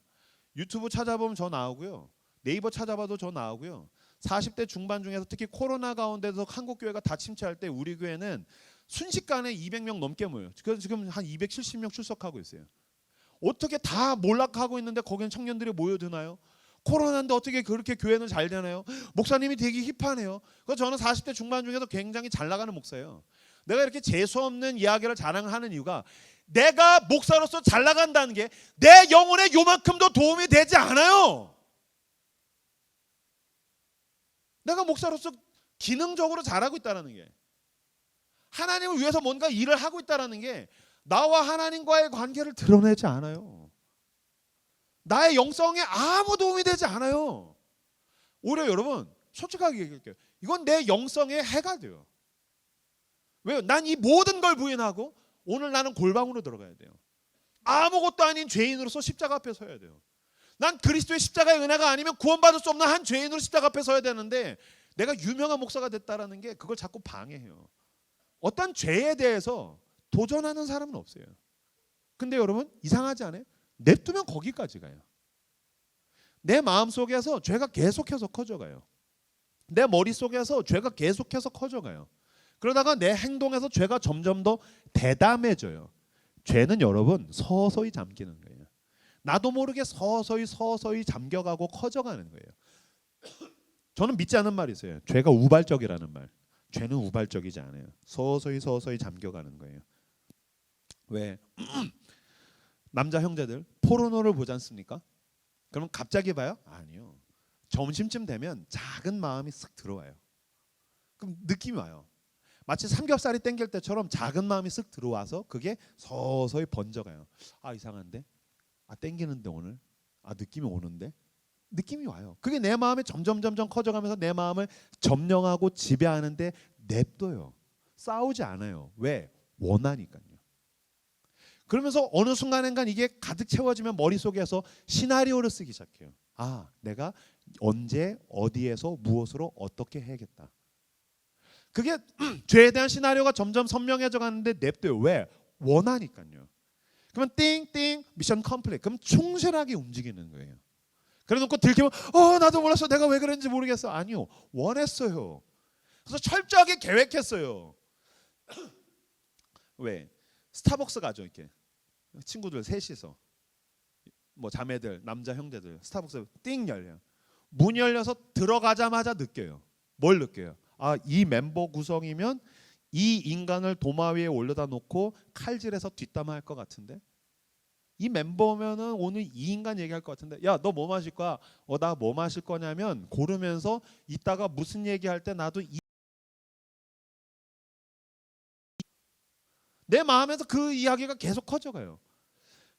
유튜브 찾아보면 저 나오고요. 네이버 찾아봐도 저 나오고요. 40대 중반 중에서 특히 코로나 가운데서 한국 교회가 다 침체할 때 우리 교회는 순식간에 200명 넘게 모여요. 그래서 지금 한 270명 출석하고 있어요. 어떻게 다 몰락하고 있는데 거기는 청년들이 모여드나요? 코로나인데 어떻게 그렇게 교회는 잘 되나요? 목사님이 되게 힙하네요. 그래서 저는 40대 중반 중에서 굉장히 잘 나가는 목사예요. 내가 이렇게 재수없는 이야기를 자랑하는 이유가 내가 목사로서 잘 나간다는 게 내 영혼에 요만큼도 도움이 되지 않아요. 내가 목사로서 기능적으로 잘하고 있다는 게, 하나님을 위해서 뭔가 일을 하고 있다는 게 나와 하나님과의 관계를 드러내지 않아요. 나의 영성에 아무 도움이 되지 않아요. 오히려 여러분, 솔직하게 얘기할게요. 이건 내 영성에 해가 돼요. 왜요? 난 이 모든 걸 부인하고 오늘 나는 골방으로 들어가야 돼요. 아무것도 아닌 죄인으로서 십자가 앞에 서야 돼요. 난 그리스도의 십자가의 은혜가 아니면 구원받을 수 없는 한 죄인으로 십자가 앞에 서야 되는데 내가 유명한 목사가 됐다라는 게 그걸 자꾸 방해해요. 어떤 죄에 대해서 도전하는 사람은 없어요. 근데 여러분, 이상하지 않아요? 냅두면 거기까지 가요. 내 마음속에서 죄가 계속해서 커져가요. 내 머릿속에서 죄가 계속해서 커져가요. 그러다가 내 행동에서 죄가 점점 더 대담해져요. 죄는 여러분 서서히 잠기는 거예요. 나도 모르게 서서히 잠겨가고 커져가는 거예요. 저는 믿지 않는 말이 있어요. 죄가 우발적이라는 말. 죄는 우발적이지 않아요. 서서히 잠겨가는 거예요. 왜? 남자 형제들 포르노를 보지 않습니까? 그러면 갑자기 봐요? 아니요. 점심쯤 되면 작은 마음이 쓱 들어와요. 그럼 느낌이 와요. 마치 삼겹살이 땡길 때처럼 작은 마음이 쓱 들어와서 그게 서서히 번져가요. 아 이상한데? 아 땡기는데 오늘? 아 느낌이 오는데? 느낌이 와요. 그게 내 마음에 점점 커져가면서 내 마음을 점령하고 지배하는데 냅둬요. 싸우지 않아요. 왜? 원하니까요. 그러면서 어느 순간인간 이게 가득 채워지면 머릿속에서 시나리오를 쓰기 시작해요. 아 내가 언제 어디에서 무엇으로 어떻게 해야겠다. 그게 죄에 대한 시나리오가 점점 선명해져 가는데 냅둬요. 왜? 원하니까요. 그러면 띵띵 미션 컴플릿. 그럼 충실하게 움직이는 거예요. 그래놓고 들키면 나도 몰랐어. 내가 왜 그랬는지 모르겠어. 아니요. 원했어요. 그래서 철저하게 계획했어요. 왜? 스타벅스 가죠. 이렇게 친구들 셋이서 뭐 자매들 남자 형제들 스타벅스 띵 열려요. 문 열려서 들어가자마자 느껴요. 뭘 느껴요? 아, 이 멤버 구성이면 이 인간을 도마 위에 올려다 놓고 칼질해서 뒷담화할 것 같은데 이 멤버면은 오늘 이 인간 얘기할 것 같은데 야 너 뭐 마실 거야? 나 뭐 마실 거냐면 고르면서 이따가 무슨 얘기할 때 나도 내 마음에서 그 이야기가 계속 커져가요.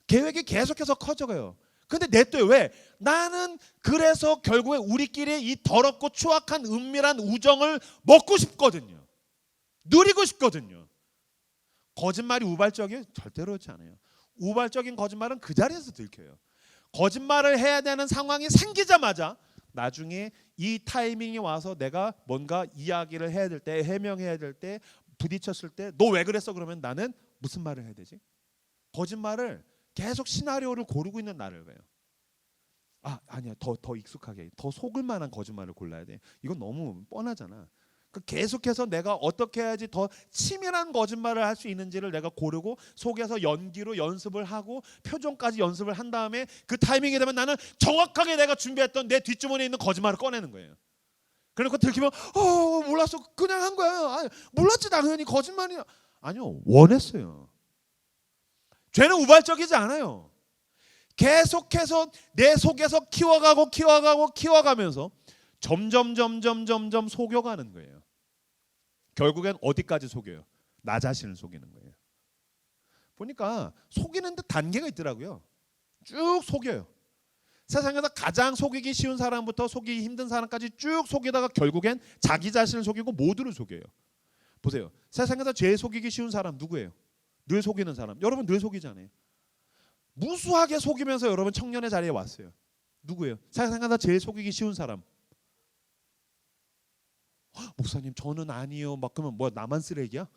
계획이 계속해서 커져가요. 근데 냅둬요. 왜? 나는 그래서 결국에 우리끼리 이 더럽고 추악한 은밀한 우정을 먹고 싶거든요. 누리고 싶거든요. 거짓말이 우발적이에요? 절대로 그렇지 않아요. 우발적인 거짓말은 그 자리에서 들켜요. 거짓말을 해야 되는 상황이 생기자마자 나중에 이 타이밍이 와서 내가 뭔가 이야기를 해야 될 때, 해명해야 될 때, 부딪혔을 때 너 왜 그랬어? 그러면 나는 무슨 말을 해야 되지? 거짓말을 계속 시나리오를 고르고 있는 나를 봐요. 아니야. 더 익숙하게 더 속을 만한 거짓말을 골라야 돼. 이건 너무 뻔하잖아. 계속해서 내가 어떻게 해야지 더 치밀한 거짓말을 할 수 있는지를 내가 고르고 속에서 연기로 연습을 하고 표정까지 연습을 한 다음에 그 타이밍이 되면 나는 정확하게 내가 준비했던 내 뒷주머니에 있는 거짓말을 꺼내는 거예요. 그러니까 들키면 몰랐어. 그냥 한 거야. 몰랐지 당연히 거짓말이야. 아니요. 원했어요. 죄는 우발적이지 않아요. 계속해서 내 속에서 키워가면서 점점 속여가는 거예요. 결국엔 어디까지 속여요? 나 자신을 속이는 거예요. 보니까 속이는데 단계가 있더라고요. 쭉 속여요. 세상에서 가장 속이기 쉬운 사람부터 속이기 힘든 사람까지 쭉 속이다가 결국엔 자기 자신을 속이고 모두를 속여요. 보세요. 세상에서 제일 속이기 쉬운 사람 누구예요? 늘 속이는 사람. 여러분 늘 속이잖아요. 무수하게 속이면서 여러분 청년의 자리에 왔어요. 누구예요? 세상에서 제일 속이기 쉬운 사람. 목사님 저는 아니요. 막 그러면 뭐야 나만 쓰레기야?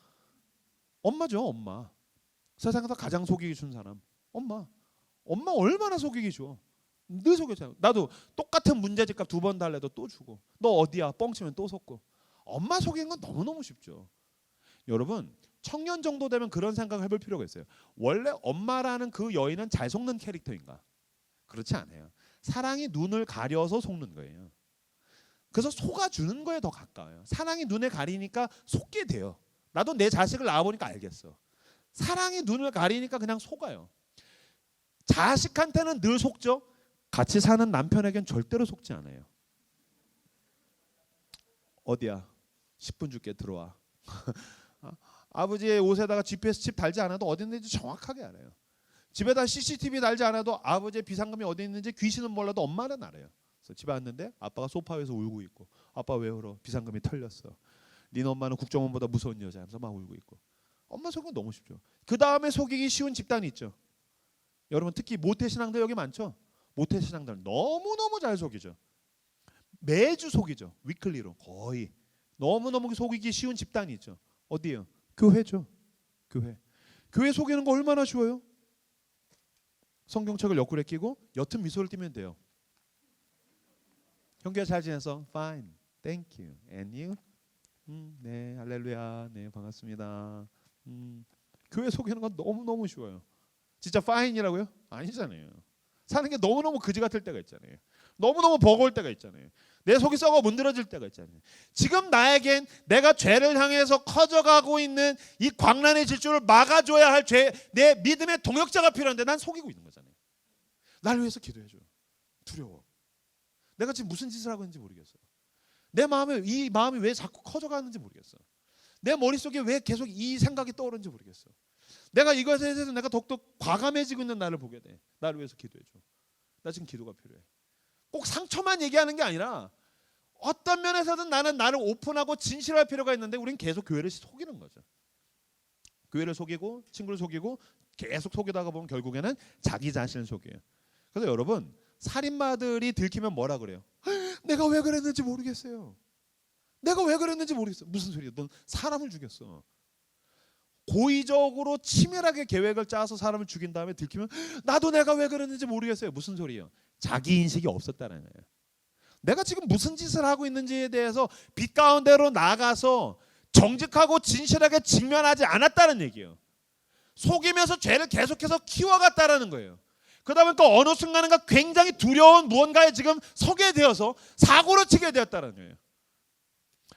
엄마죠. 엄마. 세상에서 가장 속이기 쉬운 사람. 엄마. 엄마 얼마나 속이기 쉬워. 늘 속였잖아요. 나도 똑같은 문제집값 2번 달래도 또 주고 너 어디야? 뻥치면 또 속고. 엄마 속이는 건 너무너무 쉽죠. 여러분 청년 정도 되면 그런 생각을 해볼 필요가 있어요. 원래 엄마라는 그 여인은 잘 속는 캐릭터인가? 그렇지 않아요. 사랑이 눈을 가려서 속는 거예요. 그래서 속아주는 거에 더 가까워요. 사랑이 눈을 가리니까 속게 돼요. 나도 내 자식을 낳아보니까 알겠어. 사랑이 눈을 가리니까 그냥 속아요. 자식한테는 늘 속죠. 같이 사는 남편에겐 절대로 속지 않아요. 어디야? 10분 줄게 들어와. 아버지의 옷에다가 GPS 칩 달지 않아도 어디 있는지 정확하게 알아요. 집에다 CCTV 달지 않아도 아버지의 비상금이 어디 있는지 귀신은 몰라도 엄마는 알아요. 그래서 집에 왔는데 아빠가 소파 위에서 울고 있고 아빠 왜 울어? 비상금이 털렸어. 니네 엄마는 국정원보다 무서운 여자 하면서 막 울고 있고. 엄마 속이는 너무 쉽죠. 그 다음에 속이기 쉬운 집단이 있죠. 여러분 특히 모태신앙들 여기 많죠. 모태신앙들 너무너무 잘 속이죠. 매주 속이죠. 위클리로 거의. 너무너무 속이기 쉬운 집단이 있죠. 어디예요? 교회죠. 교회 속이는 거 얼마나 쉬워요? 성경책을 옆구리에 끼고 옅은 미소를 띠면 돼요. 형제가 잘 지내서? Fine, thank you. And you? 네, 할렐루야. 네, 반갑습니다. 교회 속이는 건 너무너무 쉬워요. 진짜 파인이라고요? 아니잖아요. 사는 게 너무너무 그지 같을 때가 있잖아요. 너무너무 버거울 때가 있잖아요. 내 속이 썩어 문드러질 때가 있잖아요. 지금 나에겐 내가 죄를 향해서 커져가고 있는 이 광란의 질주를 막아줘야 할 내 믿음의 동역자가 필요한데 난 속이고 있는 거잖아요. 나를 위해서 기도해줘. 두려워. 내가 지금 무슨 짓을 하고 있는지 모르겠어. 내 마음에 이 마음이 왜 자꾸 커져가는지 모르겠어. 내 머릿속에 왜 계속 이 생각이 떠오르는지 모르겠어. 내가 이것에 대해서 내가 더욱더 과감해지고 있는 나를 보게 돼. 나를 위해서 기도해줘. 나 지금 기도가 필요해. 꼭 상처만 얘기하는 게 아니라 어떤 면에서든 나는 나를 오픈하고 진실할 필요가 있는데 우린 계속 교회를 속이는 거죠. 교회를 속이고 친구를 속이고 계속 속이다가 보면 결국에는 자기 자신을 속여요. 그래서 여러분 살인마들이 들키면 뭐라 그래요? 내가 왜 그랬는지 모르겠어요. 내가 왜 그랬는지 모르겠어. 무슨 소리야? 넌 사람을 죽였어. 고의적으로 치밀하게 계획을 짜서 사람을 죽인 다음에 들키면 나도 내가 왜 그랬는지 모르겠어요. 무슨 소리예요? 자기 인식이 없었다는 거예요. 내가 지금 무슨 짓을 하고 있는지에 대해서 빛 가운데로 나가서 정직하고 진실하게 직면하지 않았다는 얘기예요. 속이면서 죄를 계속해서 키워갔다라는 거예요. 그러다 보니까 어느 순간인가 굉장히 두려운 무언가에 지금 서게 되어서 사고를 치게 되었다는 거예요.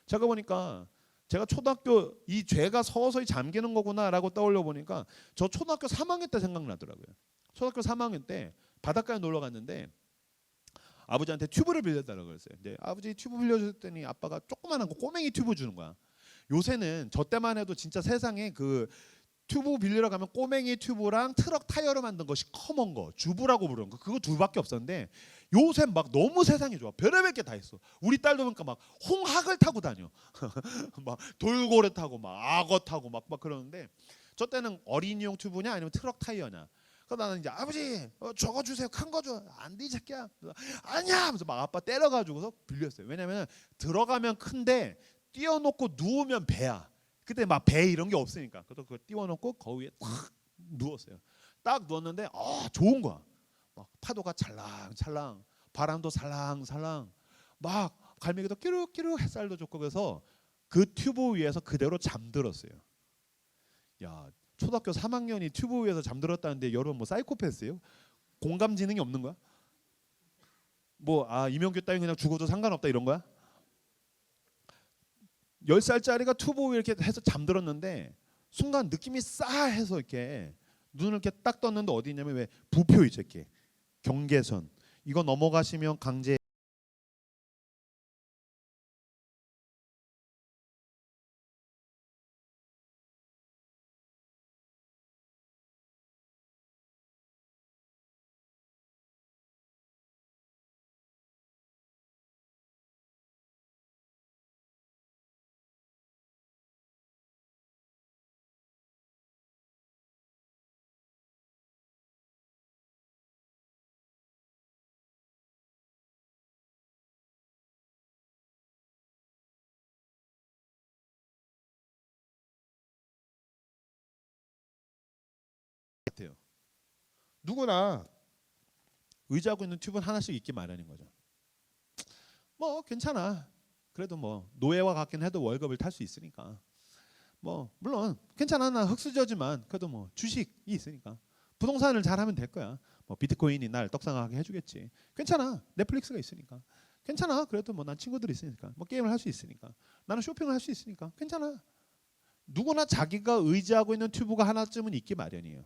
제가 보니까 제가 초등학교 이 죄가 서서히 잠기는 거구나라고 떠올려 보니까 저 초등학교 3학년 때 생각나더라고요. 초등학교 3학년 때 바닷가에 놀러 갔는데 아버지한테 튜브를 빌려달라고 그랬어요. 근데 아버지 튜브 빌려줬더니 아빠가 조그만한 거 꼬맹이 튜브 주는 거야. 요새는 저 때만 해도 진짜 세상에 그 튜브 빌리러 가면 꼬맹이 튜브랑 트럭 타이어로 만든 거 시커먼 거 주부라고 부르는 거 그거 둘밖에 없었는데 요새 막 너무 세상이 좋아. 별의별 게 다 있어. 우리 딸도 보니까 막 홍학을 타고 다녀. 막 돌고래 타고 막 악어 타고 막 그러는데 저 때는 어린이용 튜브냐 아니면 트럭 타이어냐. 그래서 나는 이제 아버지 저거 주세요. 큰 거 줘. 안 돼 이 새끼야. 아니야 하면서 막 아빠 때려가지고서 빌렸어요. 왜냐면 들어가면 큰데 띄워놓고 누우면 배야. 그때 막 배 이런 게 없으니까. 그래서 그거 띄워놓고 거위에 탁 누웠어요. 딱 누웠는데 좋은 거야. 막 파도가 찰랑찰랑, 바람도 살랑살랑, 막 갈매기도 끼룩끼룩 햇살도 좋고 그래서 그 튜브 위에서 그대로 잠들었어요. 야, 초등학교 3학년이 튜브 위에서 잠들었다는데 여러분 뭐 사이코패스예요? 공감 지능이 없는 거야? 뭐 이명규 따위 그냥 죽어도 상관없다 이런 거야? 10살짜리가 튜브 위에 이렇게 해서 잠들었는데 순간 느낌이 싸해서 이렇게 눈을 이렇게 딱 떴는데 어디 있냐면 왜 부표 있죠 이렇게 경계선 이거 넘어가시면 강제 같아요. 누구나 의지하고 있는 튜브는 하나씩 있기 마련인 거죠. 뭐 괜찮아. 그래도 뭐 노예와 같긴 해도 월급을 탈 수 있으니까. 뭐 물론 괜찮아. 나 흙수저지만 그래도 뭐 주식이 있으니까 부동산을 잘하면 될 거야. 뭐 비트코인이 날 떡상하게 해주겠지. 괜찮아. 넷플릭스가 있으니까. 괜찮아. 그래도 뭐 난 친구들이 있으니까. 뭐 게임을 할 수 있으니까. 나는 쇼핑을 할 수 있으니까. 괜찮아. 누구나 자기가 의지하고 있는 튜브가 하나쯤은 있기 마련이에요.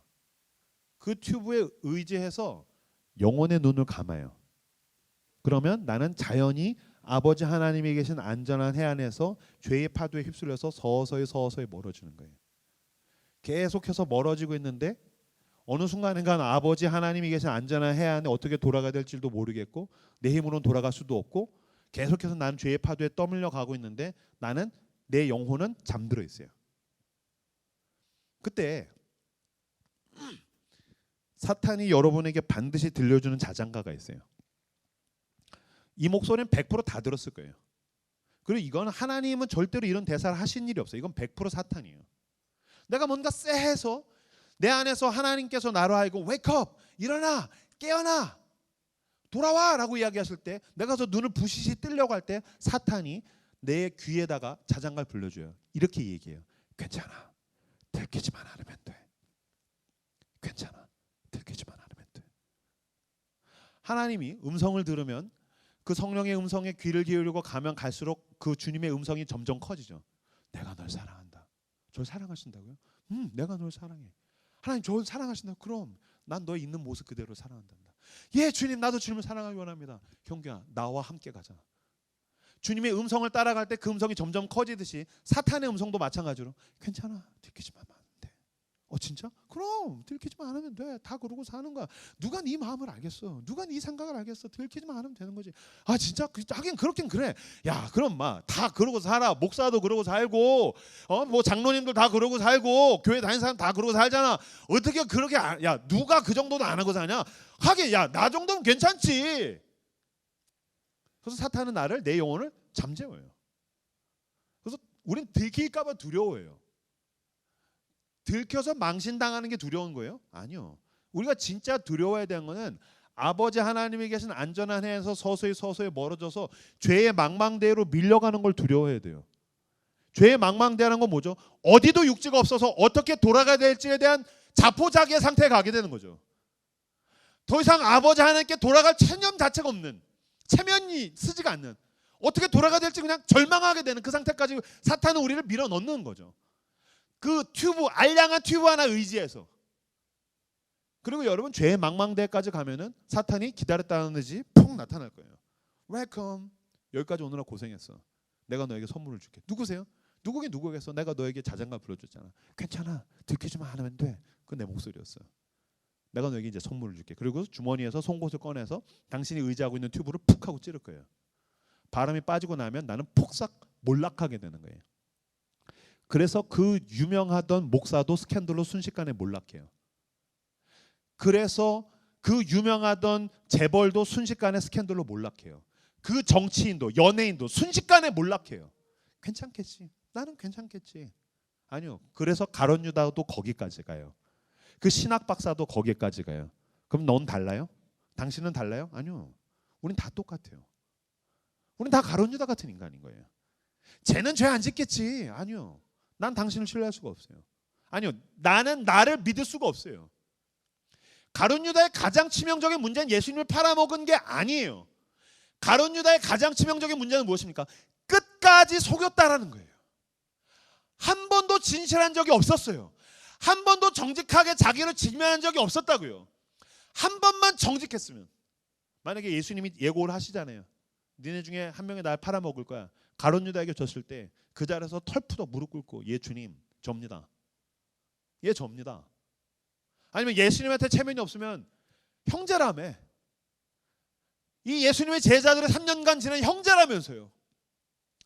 그 튜브에 의지해서 영혼의 눈을 감아요. 그러면 나는 자연히 아버지 하나님이 계신 안전한 해안에서 죄의 파도에 휩쓸려서 서서히 멀어지는 거예요. 계속해서 멀어지고 있는데 어느 순간인가 아버지 하나님이 계신 안전한 해안에 어떻게 돌아가야 될지도 모르겠고 내 힘으로는 돌아갈 수도 없고 계속해서 나는 죄의 파도에 떠밀려 가고 있는데 나는 내 영혼은 잠들어 있어요. 그때 사탄이 여러분에게 반드시 들려주는 자장가가 있어요. 이 목소리는 100% 다 들었을 거예요. 그리고 이건 하나님은 절대로 이런 대사를 하신 일이 없어요. 이건 100% 사탄이에요. 내가 뭔가 쎄해서 내 안에서 하나님께서 나로 하여금 wake up, 일어나, 깨어나, 돌아와 라고 이야기하실 때 내가 저 눈을 부시시 뜨려고 할 때 사탄이 내 귀에다가 자장가를 불러줘요. 이렇게 얘기해요. 괜찮아. 들키지만 않으면 돼. 하나님이 음성을 들으면 그 성령의 음성에 귀를 기울이고 가면 갈수록 그 주님의 음성이 점점 커지죠. 내가 널 사랑한다. 저를 사랑하신다고요? 내가 널 사랑해. 하나님 저를 사랑하신다고? 그럼 난 너의 있는 모습 그대로 사랑한단다. 예 주님 나도 주님을 사랑하기 원합니다. 형규야 나와 함께 가자. 주님의 음성을 따라갈 때 그 음성이 점점 커지듯이 사탄의 음성도 마찬가지로 괜찮아 들키지만 하면 돼. 진짜? 그럼 들키지만 않으면 돼. 다 그러고 사는 거야. 누가 네 마음을 알겠어? 누가 네 생각을 알겠어? 들키지만 않으면 되는 거지. 진짜? 하긴 그렇긴 그래. 야 그럼 다 그러고 살아. 목사도 그러고 살고 뭐 장로님들 다 그러고 살고 교회 다니는 사람 다 그러고 살잖아. 어떻게 그렇게 야 누가 그 정도도 안 하고 사냐? 하긴 야 나 정도면 괜찮지. 그래서 사탄은 나를 내 영혼을 잠재워요. 그래서 우린 들킬까 봐 두려워해요. 들켜서 망신당하는 게 두려운 거예요? 아니요. 우리가 진짜 두려워해야 되는 거는 아버지 하나님이 계신 안전한 해에서 서서히 멀어져서 죄의 망망대해로 밀려가는 걸 두려워해야 돼요. 죄의 망망대하는 건 뭐죠? 어디도 육지가 없어서 어떻게 돌아가야 될지에 대한 자포자기의 상태에 가게 되는 거죠. 더 이상 아버지 하나님께 돌아갈 체념 자체가 없는, 체면이 쓰지가 않는, 어떻게 돌아가야 될지 그냥 절망하게 되는 그 상태까지 사탄은 우리를 밀어넣는 거죠. 그 알량한 튜브 하나 의지해서. 그리고 여러분 죄의 망망대까지 가면은 사탄이 기다렸다는 듯이 푹 나타날 거예요. 웰컴. 여기까지 오느라 고생했어. 내가 너에게 선물을 줄게. 누구세요? 누구긴 누구겠어. 내가 너에게 자장가 불러줬잖아. 괜찮아. 들키지만 않으면 돼. 그건 내 목소리였어. 내가 너에게 이제 선물을 줄게. 그리고 주머니에서 송곳을 꺼내서 당신이 의지하고 있는 튜브를 푹 하고 찌를 거예요. 바람이 빠지고 나면 나는 폭삭 몰락하게 되는 거예요. 그래서 그 유명하던 목사도 스캔들로 순식간에 몰락해요. 그래서 그 유명하던 재벌도 순식간에 스캔들로 몰락해요. 그 정치인도 연예인도 순식간에 몰락해요. 괜찮겠지. 나는 괜찮겠지. 아니요. 그래서 가룟 유다도 거기까지 가요. 그 신학 박사도 거기까지 가요. 그럼 넌 달라요? 당신은 달라요? 아니요. 우린 다 똑같아요. 우린 다 가룟 유다 같은 인간인 거예요. 쟤는 죄 안 짓겠지. 아니요. 난 당신을 신뢰할 수가 없어요. 아니요. 나는 나를 믿을 수가 없어요. 가룟 유다의 가장 치명적인 문제는 예수님을 팔아먹은 게 아니에요. 가룟 유다의 가장 치명적인 문제는 무엇입니까? 끝까지 속였다라는 거예요. 한 번도 진실한 적이 없었어요. 한 번도 정직하게 자기를 직면한 적이 없었다고요. 한 번만 정직했으면. 만약에 예수님이 예고를 하시잖아요. 니네 중에 한 명이 날 팔아먹을 거야. 가룟 유다에게 졌을 때 그 자리에서 털푸덕 무릎 꿇고 예 주님 접니다. 예 접니다. 아니면 예수님한테 체면이 없으면 형제라며. 이 예수님의 제자들의 3년간 지낸 형제라면서요.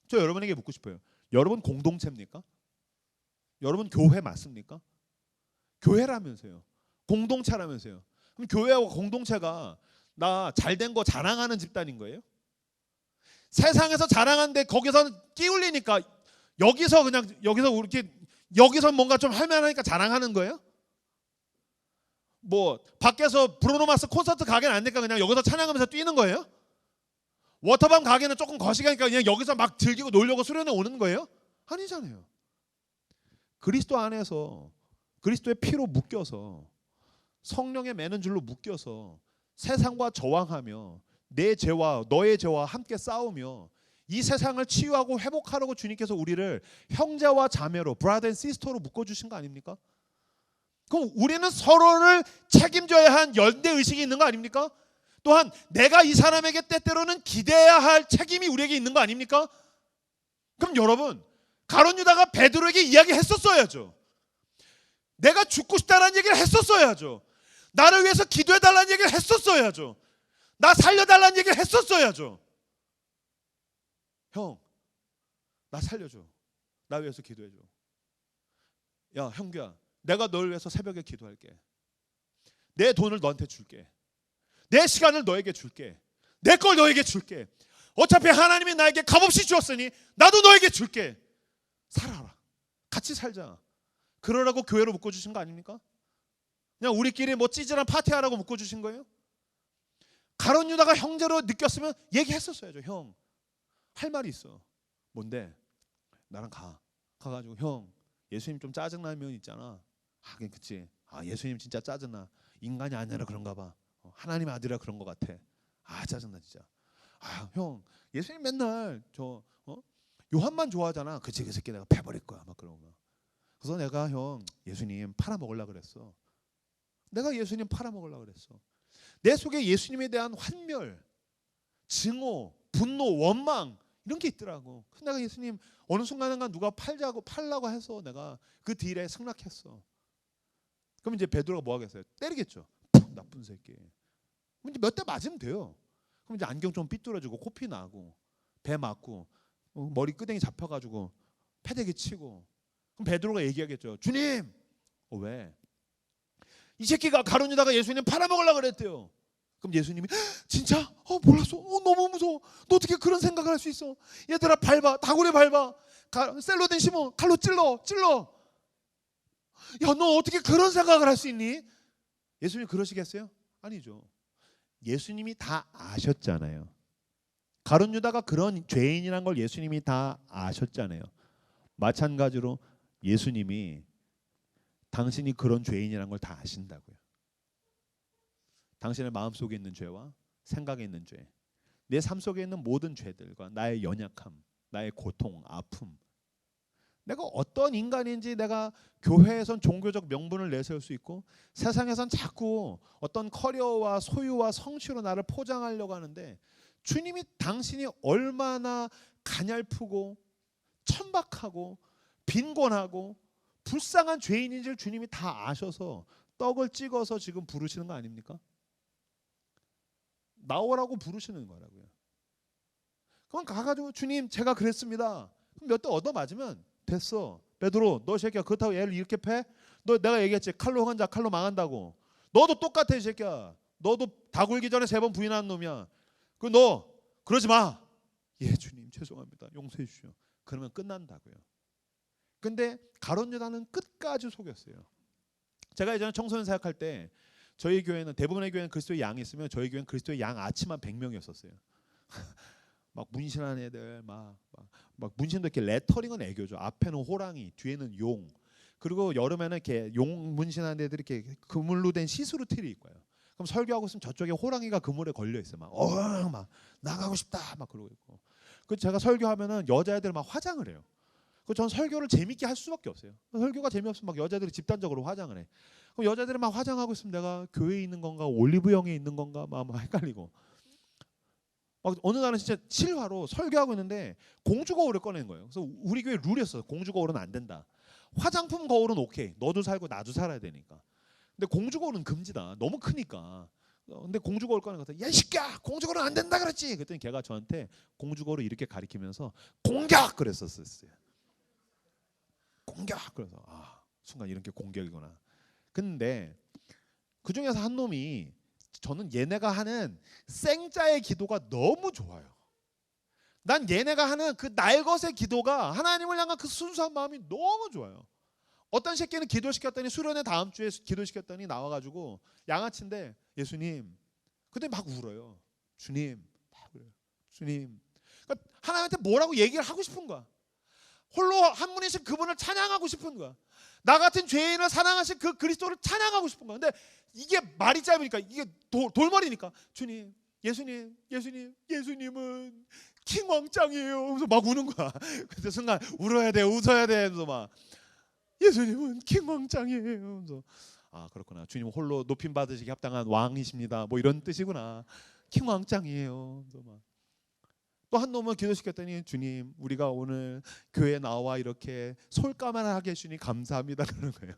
저 여러분에게 묻고 싶어요. 여러분 공동체입니까? 여러분 교회 맞습니까? 교회라면서요. 공동체라면서요. 그럼 교회하고 공동체가 나 잘된 거 자랑하는 집단인 거예요? 세상에서 자랑하는데 거기서 끼울리니까 여기서 여기서 뭔가 좀 할만하니까 자랑하는 거예요? 뭐 밖에서 브루노마스 콘서트 가게는 안 되니까 그냥 여기서 찬양하면서 뛰는 거예요? 워터밤 가게는 조금 거시기하니까 그냥 여기서 막 즐기고 놀려고 수련회 오는 거예요? 아니잖아요. 그리스도 안에서 그리스도의 피로 묶여서 성령의 매는 줄로 묶여서 세상과 저항하며 내 죄와 너의 죄와 함께 싸우며 이 세상을 치유하고 회복하려고 주님께서 우리를 형제와 자매로 brother and sister로 묶어주신 거 아닙니까? 그럼 우리는 서로를 책임져야 한 연대의식이 있는 거 아닙니까? 또한 내가 이 사람에게 때때로는 기대야 할 책임이 우리에게 있는 거 아닙니까? 그럼 여러분 가룟 유다가 베드로에게 이야기했었어야죠. 내가 죽고 싶다라는 얘기를 했었어야죠. 나를 위해서 기도해달라는 얘기를 했었어야죠. 나 살려달라는 얘기를 했었어야죠. 형, 나 살려줘. 나 위해서 기도해줘. 야, 형규야, 내가 널 위해서 새벽에 기도할게. 내 돈을 너한테 줄게. 내 시간을 너에게 줄게. 내 걸 너에게 줄게. 어차피 하나님이 나에게 값없이 주었으니 나도 너에게 줄게. 살아라. 같이 살자. 그러라고 교회로 묶어주신 거 아닙니까? 그냥 우리끼리 뭐 찌질한 파티하라고 묶어주신 거예요? 가룟 유다가 형제로 느꼈으면 얘기했었어야죠. 형, 할 말이 있어. 뭔데? 나랑 가가지고 형, 예수님 좀 짜증나는 면 있잖아. 그치. 예수님 진짜 짜증나. 인간이 아니라 그런가 봐. 하나님의 아들이라 그런 것 같아. 짜증나 진짜. 형 예수님 맨날 요한만 좋아하잖아. 그치 그 새끼 내가 패버릴 거야 막 그러고. 그래서 내가 형 예수님 팔아먹으려고 그랬어. 내가 예수님 팔아먹으려고 그랬어. 내 속에 예수님에 대한 환멸, 증오, 분노, 원망 이런 게 있더라고. 그래서 내가 예수님 어느 순간인가 누가 팔라고 해서 내가 그 딜에 승낙했어. 그럼 이제 베드로가 뭐 하겠어요? 때리겠죠. 나쁜 새끼. 그럼 이제 몇 대 맞으면 돼요. 그럼 이제 안경 좀 삐뚤어지고 코피 나고 배 맞고 머리 끄댕이 잡혀가지고 패대기 치고. 그럼 베드로가 얘기하겠죠. 주님, 왜? 이 새끼가 가룟 유다가 예수님 팔아먹으려고 그랬대요. 그럼 예수님이 진짜? 몰랐어. 너무 무서워. 너 어떻게 그런 생각을 할 수 있어? 얘들아 밟아. 다구리 밟아. 셀로 된 시몬 칼로 찔러. 야, 너 어떻게 그런 생각을 할 수 있니? 예수님 그러시겠어요? 아니죠. 예수님이 다 아셨잖아요. 가룟 유다가 그런 죄인이란 걸 예수님이 다 아셨잖아요. 마찬가지로 예수님이 당신이 그런 죄인이란 걸 다 아신다고요. 당신의 마음속에 있는 죄와 생각에 있는 죄, 내 삶 속에 있는 모든 죄들과 나의 연약함, 나의 고통, 아픔, 내가 어떤 인간인지 내가 교회에선 종교적 명분을 내세울 수 있고 세상에선 자꾸 어떤 커리어와 소유와 성취로 나를 포장하려고 하는데 주님이 당신이 얼마나 가냘프고 천박하고 빈곤하고 불쌍한 죄인인지를 주님이 다 아셔서 떡을 찍어서 지금 부르시는 거 아닙니까? 나오라고 부르시는 거라고요. 그럼 가가지고 주님 제가 그랬습니다. 그럼 몇 대 얻어 맞으면 됐어. 베드로 너 새끼야 그렇다고 얘를 이렇게 패? 너 내가 얘기했지 칼로 흥한 자 칼로 망한다고. 너도 똑같아 이 새끼야. 너도 다 굴기 전에 3번 부인하는 놈이야. 너 그러지 마. 예 주님 죄송합니다. 용서해 주시오. 그러면 끝난다고요. 근데 가룟 유다는 끝까지 속였어요. 제가 예전에 청소년 사역할 때 저희 교회는 대부분의 교회는 그리스도의 양이 있으면 저희 교회는 그리스도의 양 아치만 100명이었었어요. 막 문신한 애들 막 문신도 이렇게 레터링은 애교죠. 앞에는 호랑이, 뒤에는 용. 그리고 여름에는 이렇게 용 문신한 애들이 이렇게 그물로 된 시스루 틀이 있고요. 그럼 설교하고 있으면 저쪽에 호랑이가 그물에 걸려 있어요. 막 나가고 싶다 막 그러고 있고. 그 제가 설교하면은 여자애들 막 화장을 해요. 그 전 설교를 재밌게 할 수밖에 없어요. 설교가 재미없으면 막 여자들이 집단적으로 화장을 해. 그럼 여자들이 막 화장하고 있으면 내가 교회에 있는 건가 올리브영에 있는 건가 막 헷갈리고. 막 어느 날은 진짜 실화로 설교하고 있는데 공주 거울을 꺼낸 거예요. 그래서 우리 교회 룰이었어요. 공주 거울은 안 된다. 화장품 거울은 오케이. 너도 살고 나도 살아야 되니까. 근데 공주 거울은 금지다. 너무 크니까. 근데 공주 거울 꺼낸 거 같아. 야 이 새끼야 공주 거울은 안 된다 그랬지. 그랬더니 걔가 저한테 공주 거울을 이렇게 가리키면서 공격 그랬었어요. 공격. 그래서 순간 이런 게 공격이구나. 근데 그 중에서 한 놈이 저는 얘네가 하는 생자의 기도가 너무 좋아요. 난 얘네가 하는 그 날것의 기도가 하나님을 향한 그 순수한 마음이 너무 좋아요. 어떤 새끼는 기도시켰더니 수련회 다음 주에 기도시켰더니 나와가지고 양아치인데 예수님 근데 막 울어요. 주님 막 울어요. 주님 그러니까 하나님한테 뭐라고 얘기를 하고 싶은 거야. 홀로 한 분이신 그분을 찬양하고 싶은 거야. 나 같은 죄인을 사랑하신 그 그리스도를 찬양하고 싶은 거야. 근데 이게 말이 짧으니까 이게 돌머리니까 주님, 예수님, 예수님은 킹왕짱이에요. 그래서 막 우는 거야. 그때 순간 울어야 돼, 웃어야 돼. 그래서 막 예수님은 킹왕짱이에요. 그래서 그렇구나. 주님은 홀로 높임 받으시기 합당한 왕이십니다. 뭐 이런 뜻이구나. 킹왕짱이에요. 그래서 막 또 한 놈은 기도시켰더니 주님 우리가 오늘 교회에 나와 이렇게 솔까만 하게 해주니 감사합니다 그러는 거예요.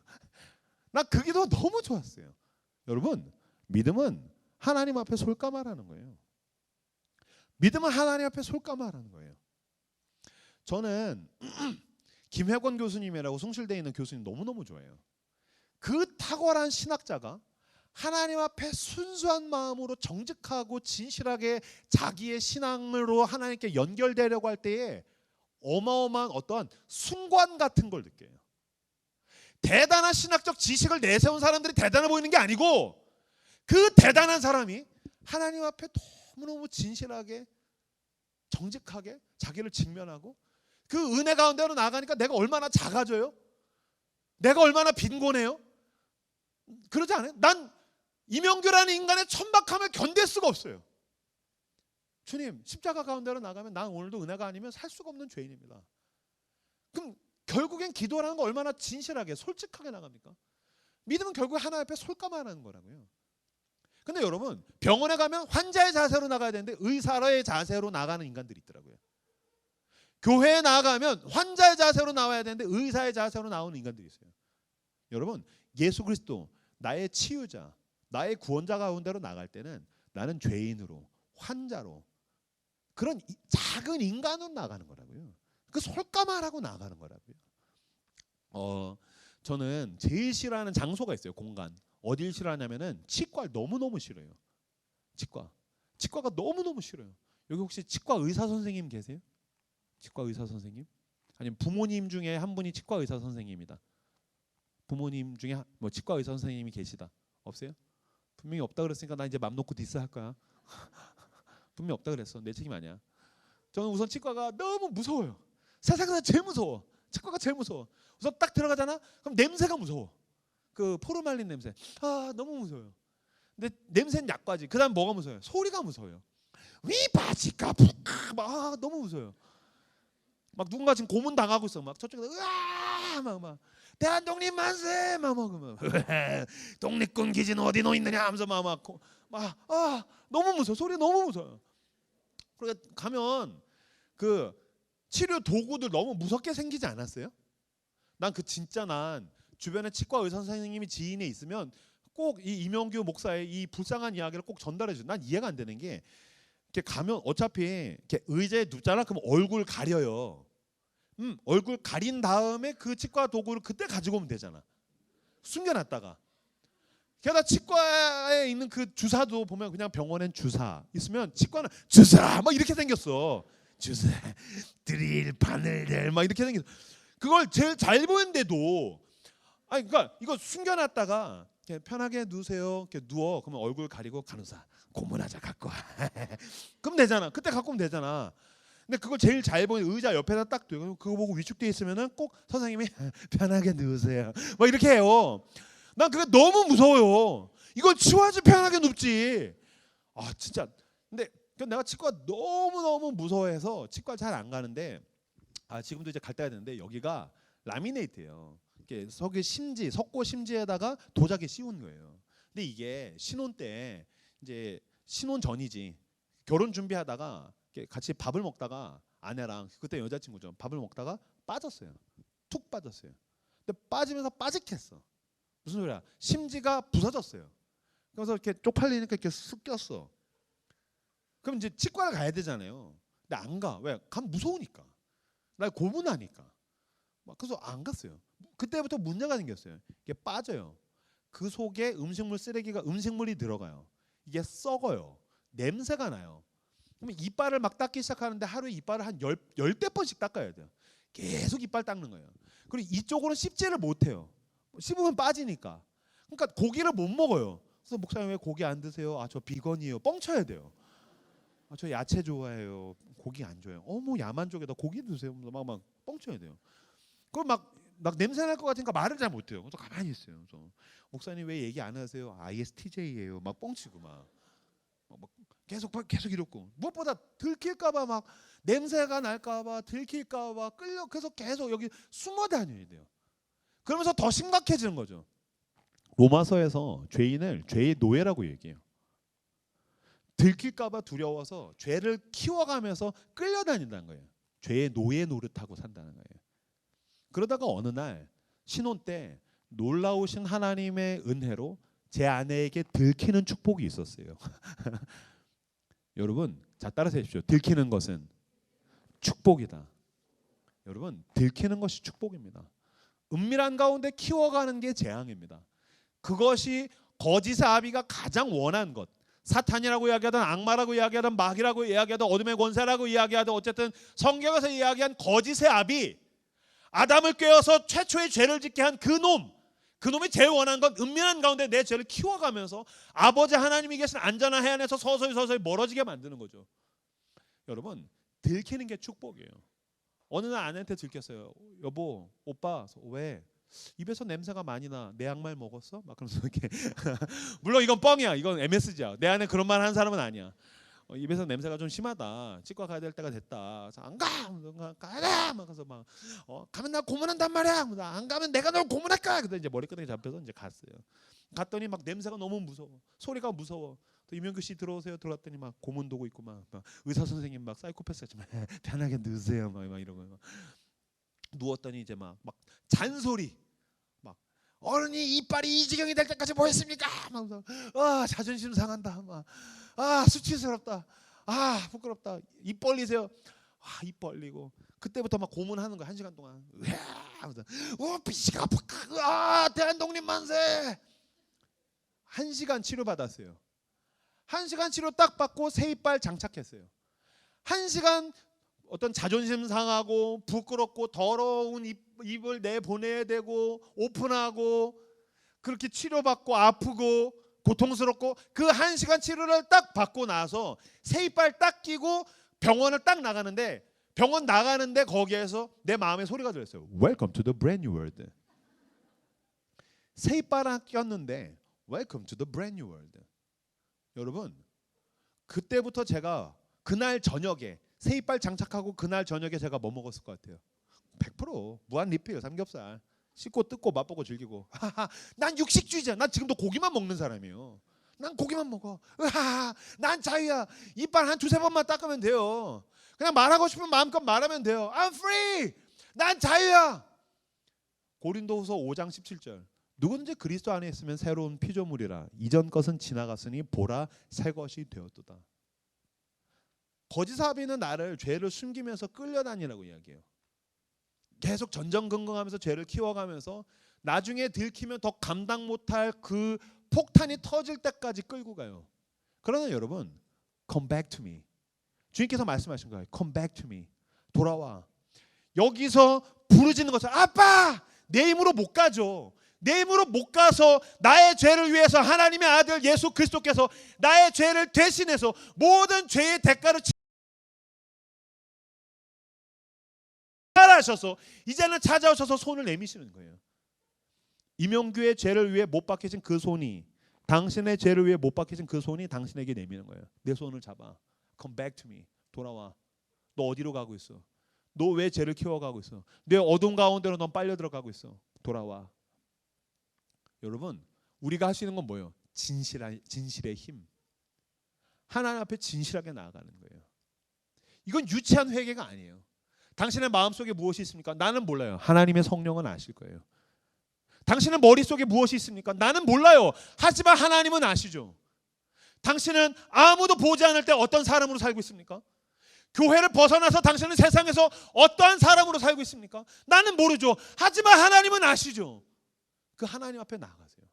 나 그 기도 너무 좋았어요. 여러분 믿음은 하나님 앞에 솔까말하는 거예요. 믿음은 하나님 앞에 솔까말하는 거예요. 저는 김혜권 교수님이라고 숭실대에 있는 교수님 너무너무 좋아해요. 그 탁월한 신학자가 하나님 앞에 순수한 마음으로 정직하고 진실하게 자기의 신앙으로 하나님께 연결되려고 할 때에 어마어마한 어떠한 순관 같은 걸 느껴요. 대단한 신학적 지식을 내세운 사람들이 대단해 보이는 게 아니고 그 대단한 사람이 하나님 앞에 너무너무 진실하게 정직하게 자기를 직면하고 그 은혜 가운데로 나가니까 내가 얼마나 작아져요? 내가 얼마나 빈곤해요? 그러지 않아요? 난 이명규라는 인간의 천박함을 견딜 수가 없어요. 주님, 십자가 가운데로 나가면 난 오늘도 은혜가 아니면 살 수가 없는 죄인입니다. 그럼 결국엔 기도라는 거 얼마나 진실하게 솔직하게 나갑니까? 믿음은 결국 하나 앞에 솔까마라는 거라고요. 근데 여러분, 병원에 가면 환자의 자세로 나가야 되는데 의사의 자세로 나가는 인간들이 있더라고요. 교회에 나가면 환자의 자세로 나와야 되는데 의사의 자세로 나오는 인간들이 있어요. 여러분, 예수 그리스도 나의 치유자, 나의 구원자 가운데로 나갈 때는 나는 죄인으로, 환자로, 그런 작은 인간으로 나가는 거라고요. 그 솔까마라고 나가는 거라고요. 저는 제일 싫어하는 장소가 있어요. 공간. 어딜 싫어하냐면은 치과를 너무너무 싫어요. 치과가 너무너무 싫어요. 여기 혹시 치과 의사 선생님 계세요? 치과 의사 선생님? 아니면 부모님 중에 한 분이 치과 의사 선생님이다. 부모님 중에 뭐 치과 의사 선생님이 계시다. 없어요? 분명히 없다 그랬으니까 나 이제 맘 놓고 디스할 거야. 분명히 없다 그랬어. 내 책임 아니야. 저는 우선 치과가 너무 무서워요. 세상에서 제일 무서워. 치과가 제일 무서워. 우선 딱 들어가잖아. 그럼 냄새가 무서워. 그 포르말린 냄새. 너무 무서워요. 근데 냄새는 약과지. 그다음 뭐가 무서워요? 소리가 무서워요. 위바지가 막 너무 무서워요. 막 누군가 지금 고문 당하고 있어. 막 저쪽에서 으아 막 대한독립 만세 막 독립군 기지는 어디 너 있느냐 하면서 막 너무 무서워. 소리 너무 무서워요. 그러니까 가면 그 치료 도구들 너무 무섭게 생기지 않았어요? 난 주변에 치과 의사 선생님이 지인에 있으면 꼭 이 이명규 목사의 이 불쌍한 이야기를 꼭 전달해 줘. 난 이해가 안 되는 게 이렇게 가면 어차피 이렇게 의자에 눕잖아. 그럼 얼굴 가려요. 얼굴 가린 다음에 그 치과 도구를 그때 가지고 오면 되잖아. 숨겨놨다가. 게다가 치과에 있는 그 주사도 보면 그냥 병원엔 주사 있으면 치과는 주사 막 이렇게 생겼어. 주사, 드릴, 바늘들 막 이렇게 생겼어. 그걸 제일 잘 보이는데도 그러니까 이거 숨겨놨다가 편하게 누우세요. 이렇게 누워. 그러면 얼굴 가리고 간호사 고문하자 갖고 와. 그럼 되잖아. 그때 갖고 오면 되잖아. 근데 그걸 제일 잘 보이는 의자 옆에다 딱 두고 그거 보고 위축돼 있으면은 꼭 선생님이 편하게 누우세요. 막 이렇게 해요. 난 그게 너무 무서워요. 이걸 치워야지 편하게 눕지. 진짜. 근데 내가 치과 너무 무서워해서 치과 잘 안 가는데 지금도 이제 갈 때가 되는데 여기가 라미네이트예요. 이렇게 석고 심지에다가 도자기 씌운 거예요. 근데 이게 신혼 때 이제 신혼 전이지. 결혼 준비하다가 같이 밥을 먹다가 아내랑 그때 여자친구죠. 밥을 먹다가 빠졌어요. 툭 빠졌어요. 근데 빠지면서 빠직했어. 무슨 소리야? 심지가 부서졌어요. 그래서 이렇게 쪽팔리니까 이렇게 쓱 꼈어. 그럼 이제 치과를 가야 되잖아요. 근데 안 가. 왜? 가면 무서우니까. 날 고문하니까. 그래서 안 갔어요. 그때부터 문제가 생겼어요. 이게 빠져요. 그 속에 음식물이 들어가요. 이게 썩어요. 냄새가 나요. 그러면 이빨을 막 닦기 시작하는데 하루에 이빨을 한 열대 번씩 닦아야 돼요. 계속 이빨 닦는 거예요. 그리고 이쪽으로 씹지를 못해요. 씹으면 빠지니까. 그러니까 고기를 못 먹어요. 그래서 목사님 왜 고기 안 드세요? 저 비건이에요. 뻥쳐야 돼요. 저 야채 좋아해요. 고기 안 좋아해요. 어머 야만 쪽에다 고기 드세요. 막 뻥쳐야 돼요. 그럼 막 냄새 날 것 같으니까 말을 잘 못해요. 그래서 가만히 있어요. 그래서 목사님 왜 얘기 안 하세요? ISTJ예요. 막 뻥치고 막 계속 이렇고 무엇보다 들킬까봐 막 냄새가 날까봐 들킬까봐 그래서 계속 여기 숨어 다녀야 돼요. 그러면서 더 심각해지는 거죠. 로마서에서 죄인을 죄의 노예라고 얘기해요. 들킬까봐 두려워서 죄를 키워가면서 끌려다닌다는 거예요. 죄의 노예 노릇하고 산다는 거예요. 그러다가 어느 날 신혼 때 놀라우신 하나님의 은혜로 제 아내에게 들키는 축복이 있었어요. 여러분, 자 따라서 해주십시오. 들키는 것은 축복이다. 여러분, 들키는 것이 축복입니다. 은밀한 가운데 키워가는 게 재앙입니다. 그것이 거짓의 아비가 가장 원한 것. 사탄이라고 이야기하든 악마라고 이야기하든 마귀라고 이야기하든 어둠의 권세라고 이야기하든 어쨌든 성경에서 이야기한 거짓의 아비, 아담을 꿰어서 최초의 죄를 짓게 한 그놈이 제일 원하는 건 은밀한 가운데 내 죄를 키워가면서 아버지 하나님이 계신 안전한 해안에서 서서히 멀어지게 만드는 거죠. 여러분, 들키는 게 축복이에요. 어느 날 아내한테 들켰어요. 여보, 오빠, 왜? 입에서 냄새가 많이 나. 내 양말 먹었어? 막 그러면서 이렇게 물론 이건 뻥이야. 이건 MSG야. 내 안에 그런 말 하는 사람은 아니야. 입에서 냄새가 좀 심하다. 치과 가야 될 때가 됐다. 그래서 안 가. 가야 돼. 막 그래서 막 가면 나 고문한단 말이야. 안 가면 내가 널 고문할 거야. 그때 이제 머리끄댕이 잡혀서 이제 갔어요. 갔더니 막 냄새가 너무 무서워. 소리가 무서워. 또 이명규 씨 들어오세요. 들어왔더니 막 고문 도구 있고 막 의사 선생님 막 사이코패스였지만 편하게 누우세요. 막 이러고 막 누웠더니 이제 막 잔소리. 막 어른이 이빨이 이 지경이 될 때까지 뭐 했습니까? 막 자존심 상한다. 막 수치스럽다. 부끄럽다. 입 벌리세요. 입 벌리고 그때부터 막 고문하는 거야. 1시간 동안. 피시가 대한독립 만세. 1시간 치료 받았어요. 1시간 치료 딱 받고 새 이빨 장착했어요. 1시간 어떤 자존심 상하고 부끄럽고 더러운 입을 내보내야 되고 오픈하고 그렇게 치료받고 아프고 고통스럽고 그 1시간 치료를 딱 받고 나서 새 이빨 딱 끼고 병원을 딱 나가는데 병원 나가는데 거기에서 내 마음에 소리가 들렸어요. Welcome to the brand new world. 새 이빨 하나 꼈는데 Welcome to the brand new world. 여러분 그때부터 제가 그날 저녁에 새 이빨 장착하고 그날 저녁에 제가 뭐 먹었을 것 같아요? 100% 무한 리필 삼겹살 씻고 뜯고 맛보고 즐기고. 난 육식주의자. 난 지금도 고기만 먹는 사람이에요. 난 고기만 먹어. 난 자유야. 이빨 한 2-3번만 닦으면 돼요. 그냥 말하고 싶으면 마음껏 말하면 돼요. I'm free. 난 자유야. 고린도후서 5장 17절. 누구든지 그리스도 안에 있으면 새로운 피조물이라. 이전 것은 지나갔으니 보라 새 것이 되었도다. 거짓사비는 나를 죄를 숨기면서 끌려다니라고 이야기해요. 계속 전전긍긍하면서 죄를 키워가면서 나중에 들키면 더 감당 못할 그 폭탄이 터질 때까지 끌고 가요. 그러나 여러분, come back to me. 주님께서 말씀하신 거예요. come back to me. 돌아와. 여기서 부르짖는 것처럼 아빠! 내 힘으로 못 가죠. 내 힘으로 못 가서 나의 죄를 위해서 하나님의 아들 예수 그리스도께서 나의 죄를 대신해서 모든 죄의 대가를 하셔서 이제는 찾아오셔서 손을 내미시는 거예요. 이명규의 죄를 위해 못 박히신 그 손이 당신의 죄를 위해 못 박히신 그 손이 당신에게 내미는 거예요. 내 손을 잡아. Come back to me. 돌아와. 너 어디로 가고 있어? 너 왜 죄를 키워가고 있어? 내 어둠 가운데로 넌 빨려 들어가고 있어. 돌아와. 여러분 우리가 할 수 있는 건 뭐예요? 진실의 힘. 하나님 앞에 진실하게 나아가는 거예요. 이건 유치한 회개가 아니에요. 당신의 마음속에 무엇이 있습니까? 나는 몰라요. 하나님의 성령은 아실 거예요. 당신의 머릿속에 무엇이 있습니까? 나는 몰라요. 하지만 하나님은 아시죠. 당신은 아무도 보지 않을 때 어떤 사람으로 살고 있습니까? 교회를 벗어나서 당신은 세상에서 어떠한 사람으로 살고 있습니까? 나는 모르죠. 하지만 하나님은 아시죠. 그 하나님 앞에 나가세요.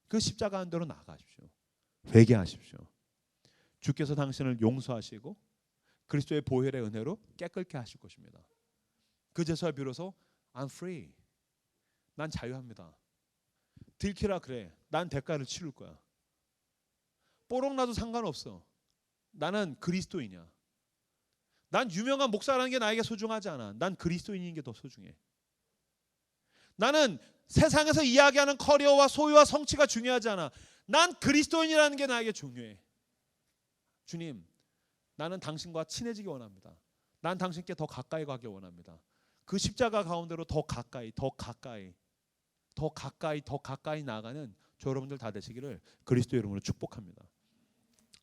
그 십자가 한 대로 나가십시오. 회개하십시오. 주께서 당신을 용서하시고 그리스도의 보혈의 은혜로 깨끗게 하실 것입니다. 그제서야 비로소 I'm free. 난 자유합니다. 들키라 그래. 난 대가를 치를 거야. 뽀록 나도 상관없어. 나는 그리스도인이야. 난 유명한 목사라는 게 나에게 소중하지 않아. 난 그리스도인인 게 더 소중해. 나는 세상에서 이야기하는 커리어와 소유와 성취가 중요하지 않아. 난 그리스도인이라는 게 나에게 중요해. 주님, 나는 당신과 친해지기 원합니다. 난 당신께 더 가까이 가기 원합니다. 그 십자가 가운데로 더 가까이 나아가는 저 여러분들 다 되시기를 그리스도 이름으로 축복합니다.